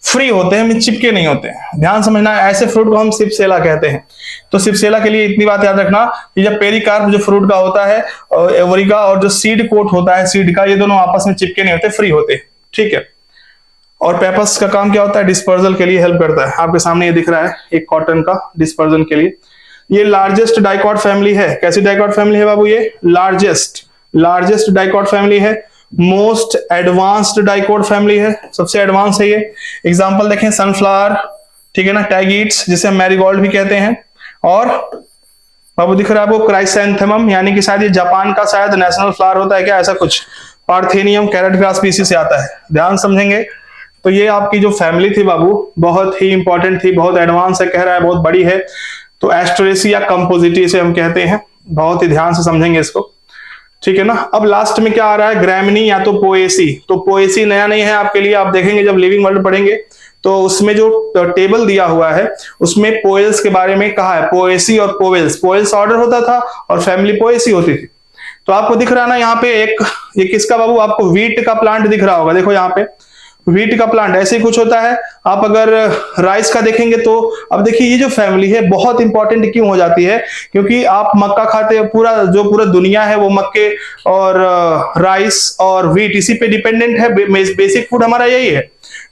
फ्री होते हैं, में चिपके नहीं होते हैं। ध्यान समझना, ऐसे फ्रूट को हम सिपसेला कहते हैं। तो सिपसेला के लिए इतनी बात याद रखना कि जब पेरिकार्प जो फ्रूट का होता है, एवरी का, और जो सीड कोट होता है सीड का, ये दोनों आपस में चिपके नहीं होते, फ्री होते हैं। ठीक है। और पेपस का काम क्या होता है, डिस्पर्जल के लिए हेल्प करता है। आपके सामने ये दिख रहा है एक कॉटन का डिस्पर्जन के लिए। ये लार्जेस्ट डाइकॉट फैमिली है। कैसी डाइकॉट फैमिली है बाबू, ये लार्जेस्ट डाइकॉट फैमिली है। मोस्ट एडवांस्ड डाइकॉट फैमिली है, सबसे एडवांस है ये। एग्जांपल देखें, सनफ्लावर, ठीक है ना, टैगिट्स जिसे हम मैरीगोल्ड भी कहते हैं, और बाबू दिख रहा है आपको क्राइसैंथेमम, यानी कि शायद ये जापान का शायद नेशनल फ्लावर होता है क्या, ऐसा कुछ। पार्थेनियम कैरेट ग्रास स्पीसीज से आता है, ध्यान समझेंगे। तो ये आपकी जो फैमिली थी बाबू, बहुत ही इंपॉर्टेंट थी, बहुत एडवांस है, कह रहा है बहुत बड़ी है। तो एस्ट्रेसिया कंपोजिटी से हम कहते हैं, बहुत ही ध्यान से समझेंगे इसको, ठीक है ना। अब लास्ट में क्या आ रहा है, ग्रैमिनी या तो पोएसी। तो पोएसी नया नहीं है आपके लिए, आप देखेंगे जब लिविंग वर्ल्ड पढ़ेंगे तो उसमें जो टेबल दिया हुआ है उसमें पोएल्स के बारे में कहा है, पोएसी और पोवेल्स। पोएल्स ऑर्डर होता था और फैमिली पोएसी होती थी। तो आपको दिख रहा है ना यहाँ पे एक, ये किसका बाबू, आपको वीट का प्लांट दिख रहा होगा, देखो यहाँ पे वीट का प्लांट ऐसे ही कुछ होता है। आप अगर राइस का देखेंगे तो अब देखिए ये जो फैमिली है बहुत इंपॉर्टेंट क्यों हो जाती है, क्योंकि आप मक्का खाते हैं, पूरा दुनिया है वो मक्के और राइस और वीट इसी पे डिपेंडेंट है, बेसिक फूड हमारा यही है।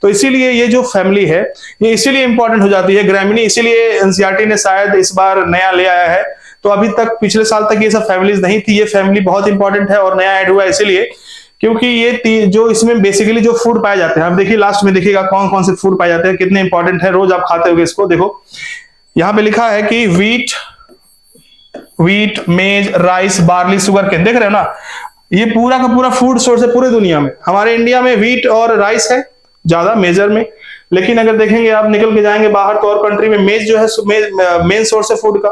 तो इसीलिए ये जो फैमिली है ये इसीलिए इंपॉर्टेंट हो जाती है, ग्रैमिनी, इसीलिए एनसीईआरटी ने शायद इस बार नया ले आया है। तो अभी तक पिछले साल तक ये सब फैमिलीज नहीं थी, ये फैमिली बहुत इंपॉर्टेंट है और नया ऐड हुआ है इसीलिए, क्योंकि ये जो इसमें बेसिकली जो फूड पाए जाते हैं, आप देखिए लास्ट में देखिएगा कौन कौन से फूड पाए जाते हैं, कितने इंपॉर्टेंट है, रोज आप खाते होगे इसको। देखो यहाँ पे लिखा है कि वीट, मेज, राइस, बार्ली, शुगर केन, देख रहे हो ना, ये पूरा का पूरा फूड सोर्स है पूरे दुनिया में। हमारे इंडिया में वीट और राइस है ज्यादा मेजर में, लेकिन अगर देखेंगे आप निकल के जाएंगे बाहर तो और कंट्री में मेज जो है मेन सोर्स है फूड का।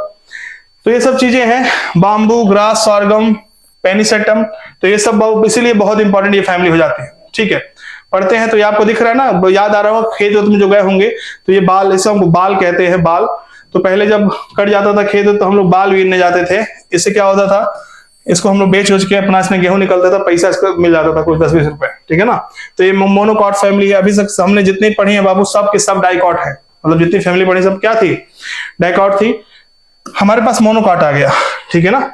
तो ये सब चीजें हैं, बाम्बू, ग्रास, सॉर्गम, पेनिसेटम, तो ये सब इसीलिए बहुत इंपॉर्टेंट ये फैमिली हो जाती है। ठीक है, पढ़ते हैं तो ये आपको दिख रहा है ना, याद आ रहा होगा खेत में जो गए होंगे तो ये बाल, इसे हम बाल कहते हैं, बाल। तो पहले जब कट जाता था खेत तो हम लोग बाल बीनने जाते थे। इससे क्या होता था, इसको हम लोग बेच उच के अपना इसमें गेहूं निकलता था, पैसा इसको मिल जाता था कुछ 10-20 रुपए, ठीक है ना। तो ये मोनोकॉट फैमिली है। अभी तक हमने जितनी पढ़ी है बाबू सब के सब डाइकॉट है, मतलब जितनी फैमिली पढ़ी सब क्या थी, डाइकॉट थी। हमारे पास मोनोकॉट आ गया, ठीक है ना।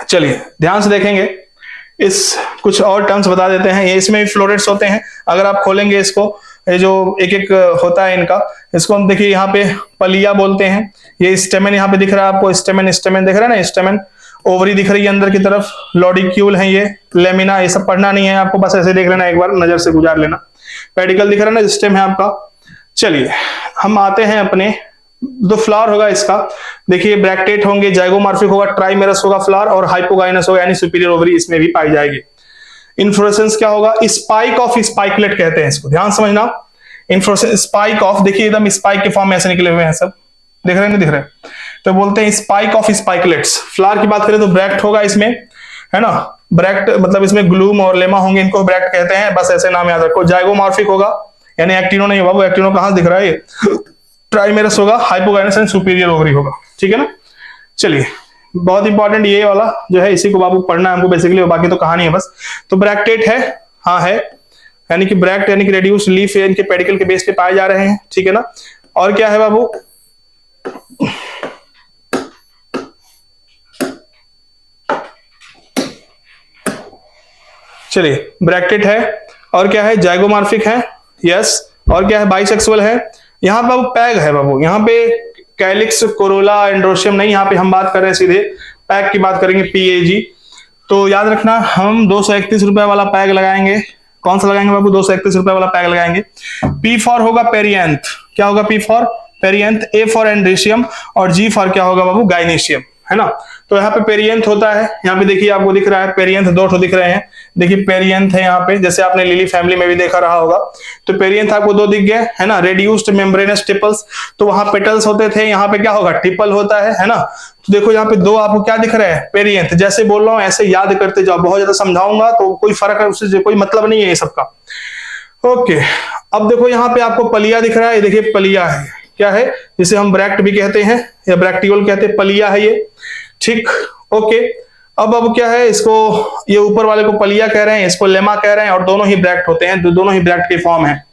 चलिए ध्यान से देखेंगे, इस कुछ और टर्म्स बता देते हैं। ये इसमें भी फ्लोरेट्स होते हैं, अगर आप खोलेंगे इसको, ये जो एक एक होता है इनका, इसको हम देखिए यहाँ पे पलिया बोलते हैं। ये स्टेमन यहाँ पे दिख रहा है आपको, स्टेमन दिख रहा है ना, स्टेमन। ओवरी दिख रही है अंदर की तरफ, लॉडिक्यूल है ये, लेमिना, ये सब पढ़ना नहीं है आपको, बस ऐसे देख लेना, एक बार नजर से गुजार लेना। पेडिकल दिख रहा है ना, स्टेम है आपका। चलिए हम आते हैं अपने, दो फ्लावर होगा इसका, देखिए ब्रैक्टेट होंगे, जाइगोमॉर्फिक होगा, ट्राइमेरस होगा फ्लावर, और हाइपोगाइनस होगा, यानी सुपीरियर ओवरी इसमें भी पाई जाएगी। इन्फ्लोरेसेंस क्या होगा, स्पाइक ऑफ स्पाइकलेट कहते हैं इसको, ध्यान समझना। इन्फ्लोरेसेंस स्पाइक ऑफ, देखिए एकदम स्पाइक के फॉर्म में ऐसे निकले हुए हैं सब, दिख रहे हैं, नहीं दिख रहे, तो बोलते हैं स्पाइक ऑफ स्पाइकलेट्स। फ्लावर की बात करें तो ब्रैक्ट होगा इसमें, है ना, ब्रैक्ट मतलब इसमें ग्लूम और लेमा होंगे, इनको ब्रैक्ट कहते हैं, बस ऐसे नाम याद रखो। जाइगोमॉर्फिक होगा, यानी एक्टिनो नहीं होगा, वो एक्टिनो कहां दिख रहा है ये, ट्राइमेरस होगा, हाइपोगाइनस एंड सुपीरियर ओवरी होगा, ठीक है ना। चलिए बहुत इंपॉर्टेंट ये वाला जो है, इसी को बाबू पढ़ना है हमको बेसिकली, बाकी तो कहानी है बस। तो ब्रैक्टेट है, हाँ है, यानी कि ब्रैक्ट यानी कि रेड्यूस्ड लीफ इनके पेडिकल के बेस पे पाए जा रहे हैं, ठीक है ना। और क्या है बाबू, चलिए ब्रैक्टेट है, और क्या है, जाइगोमॉर्फिक है, यस, और क्या है, बाइसेक्सुअल है। यहाँ पे बाबू पैग है बाबू, यहाँ पे कैलिक्स, कोरोला, एंड्रोशियम नहीं, यहाँ पे हम बात कर रहे हैं सीधे पैग की बात करेंगे, PAG। तो याद रखना हम 231 रुपए वाला पैग लगाएंगे। कौन सा लगाएंगे बाबू, 231 रुपए वाला पैग लगाएंगे। P फॉर होगा पेरियंथ, क्या होगा P for perianth, A for androecium, और G फॉर क्या होगा बाबू, गाइनेशियम, है ना। तो यहाँ पे पेरियंथ होता है, यहाँ पे देखिए आपको दिख रहा है पेरियंथ, दो ठो दिख रहे हैं, देखिए पेरियंथ है यहाँ पे, जैसे आपने लिली फैमिली में भी देखा रहा होगा। तो पेरियंथ आपको दो दिख गए, है ना। रेड्यूस्ड मेम्ब्रेनस टिपल्स, तो वहां पेटल्स होते थे, यहाँ पे क्या होगा, टिपल होता है ना। तो देखो यहाँ पे दो आपको क्या दिख रहा है, पेरियंथ। जैसे बोल रहा हूँ ऐसे याद करते जाओ, बहुत ज्यादा समझाऊंगा तो कोई फर्क है उससे कोई मतलब नहीं है ये सबका। ओके, अब देखो यहाँ पे आपको पलिया दिख रहा है, देखिए पलिया है, क्या है, जिसे हम ब्रैक्ट भी कहते हैं या ब्रैक्टियोल कहते हैं, पलिया है ये, ठीक, ओके। अब क्या है, इसको ये ऊपर वाले को पलिया कह रहे हैं, इसको लेमा कह रहे हैं, और दोनों ही ब्रैक्ट होते हैं, दोनों ही ब्रैक्ट के फॉर्म है।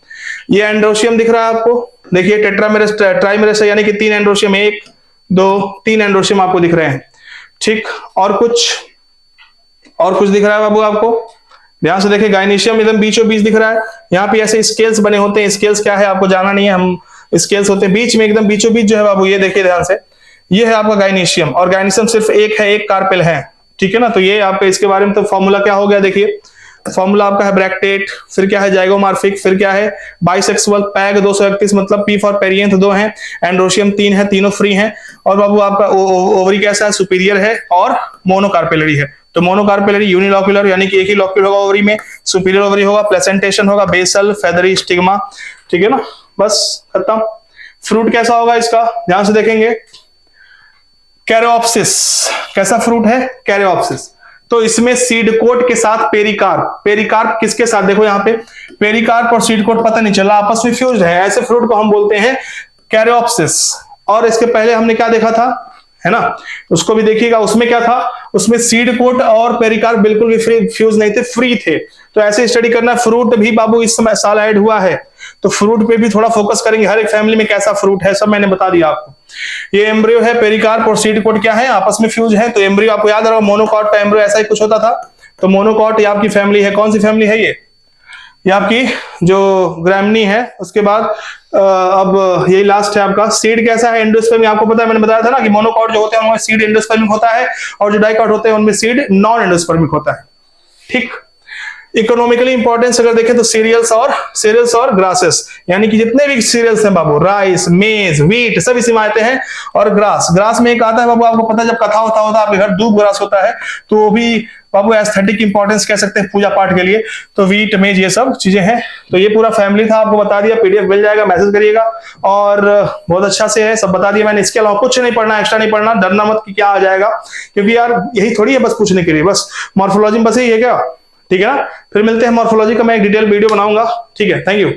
ये एंड्रोशियम दिख रहा है आपको, देखिए टेट्रामेरस ट्राइमेरस यानी कि 3 एंड्रोशियम, 1 2 3 एंड्रोशियम आपको दिख रहे हैं। ठीक, और कुछ दिख रहा है बाबू आपको, ध्यान से देखिए, गायनीशियम एकदम बीचों बीच दिख रहा है। यहाँ पे ऐसे स्केल्स बने होते हैं, स्केल्स क्या है आपको जाना नहीं है, हम स्केल्स होते हैं बीच में, एकदम बीचों बीच जो है बाबू, ये देखिए ध्यान से, ये है आपका गायनीशियम, और गायनीशियम सिर्फ एक है, एक कार्पेल है, ठीक है ना। तो ये आपका इसके बारे में तो फॉर्मूला क्या हो गया, देखिए फॉर्मूला आपका है ब्रैक्टेट, फिर क्या है जाइगोमॉर्फिक, फिर क्या है बाइसेक्सुअल, पैग 231 मतलब पी फॉर पेरियंथ 2 है, एंड्रोशियम 3 है, तीनों फ्री हैं, और बाबू आपका ओवरी कैसा है, सुपीरियर है और मोनोकार्पेलरी है। तो मोनोकार्पेलरी यूनिलॉक्यूलर यानी कि एक ही लॉक्यूल होगा ओवरी में, सुपीरियर ओवरी होगा, प्लेसेंटेशन होगा, बेसल, फेदरी स्टिग्मा, ठीक है ना, बस खत्म। फ्रूट कैसा होगा इसका, ध्यान से देखेंगे, कैरियोप्सिस, कैसा फ्रूट है, कैरियोप्सिस। तो इसमें सीड कोट के साथ पेरिकार्प, पेरिकार्प किसके साथ, देखो यहाँ पे पेरिकार्प और सीड कोट पता नहीं चला, आपस में फ्यूज्ड है, ऐसे फ्रूट को हम बोलते हैं कैरियोप्सिस। और इसके पहले हमने क्या देखा था, है ना, उसको भी देखिएगा, उसमें क्या था, उसमें सीड कोट और पेरिकार्प बिल्कुल भी फ्यूज नहीं थे, फ्री थे। तो ऐसे स्टडी करना। फ्रूट भी बाबू इस समय साल ऐड हुआ है, तो फ्रूट पे भी थोड़ा फोकस करेंगे, हर एक फैमिली में कैसा फ्रूट है सब मैंने बता दिया आपको। ये एम्ब्रियो है, पेरिकार्प और सीड कोट क्या है, आपस में फ्यूज है। तो एम्ब्रियो आपको याद रहा, मोनोकॉट का एम्ब्रियो ऐसा ही कुछ होता था। तो मोनोकॉट ये आपकी फैमिली है, कौन सी फैमिली है ये आपकी जो ग्रामनी है। उसके बाद अब यही लास्ट है आपका सीड कैसा है, एंडोस्पर्मिक, आपको पता है मैंने बताया था ना कि मोनोकॉट जो होते हैं उनमें सीड एंडोस्पर्मिक होता है, और जो डाइकॉट होते हैं उनमें सीड नॉन एंडोस्पर्मिक होता है। ठीक, इकोनॉमिकली इंपॉर्टेंस अगर देखें तो सीरियल्स और ग्रासेस, यानी कि जितने भी सीरियल्स हैं बाबू, राइस, मेज, व्हीट, सब इसी में आते हैं। और ग्रास में एक आता है बाबू, आपको पता है जब कथा होता है आपके घर दूब ग्रास होता है, तो वो भी बाबू एस्थेटिक इंपॉर्टेंस कह सकते हैं पूजा पाठ के लिए। तो व्हीट, मेज, ये सब चीजें हैं। तो ये पूरा फैमिली था, आपको बता दिया, पीडीएफ मिल जाएगा, मैसेज करिएगा। और बहुत अच्छा से है, सब बता दिया मैंने। इसके अलावा कुछ नहीं पढ़ना, एक्स्ट्रा नहीं पढ़ना, डरना मत कि क्या आ जाएगा, क्योंकि यार यही थोड़ी है बस पूछने के लिए, बस मॉर्फोलॉजी में बस यही है क्या, ठीक है ना। फिर मिलते हैं, मॉर्फोलॉजी का मैं एक डिटेल वीडियो बनाऊंगा, ठीक है, थैंक यू।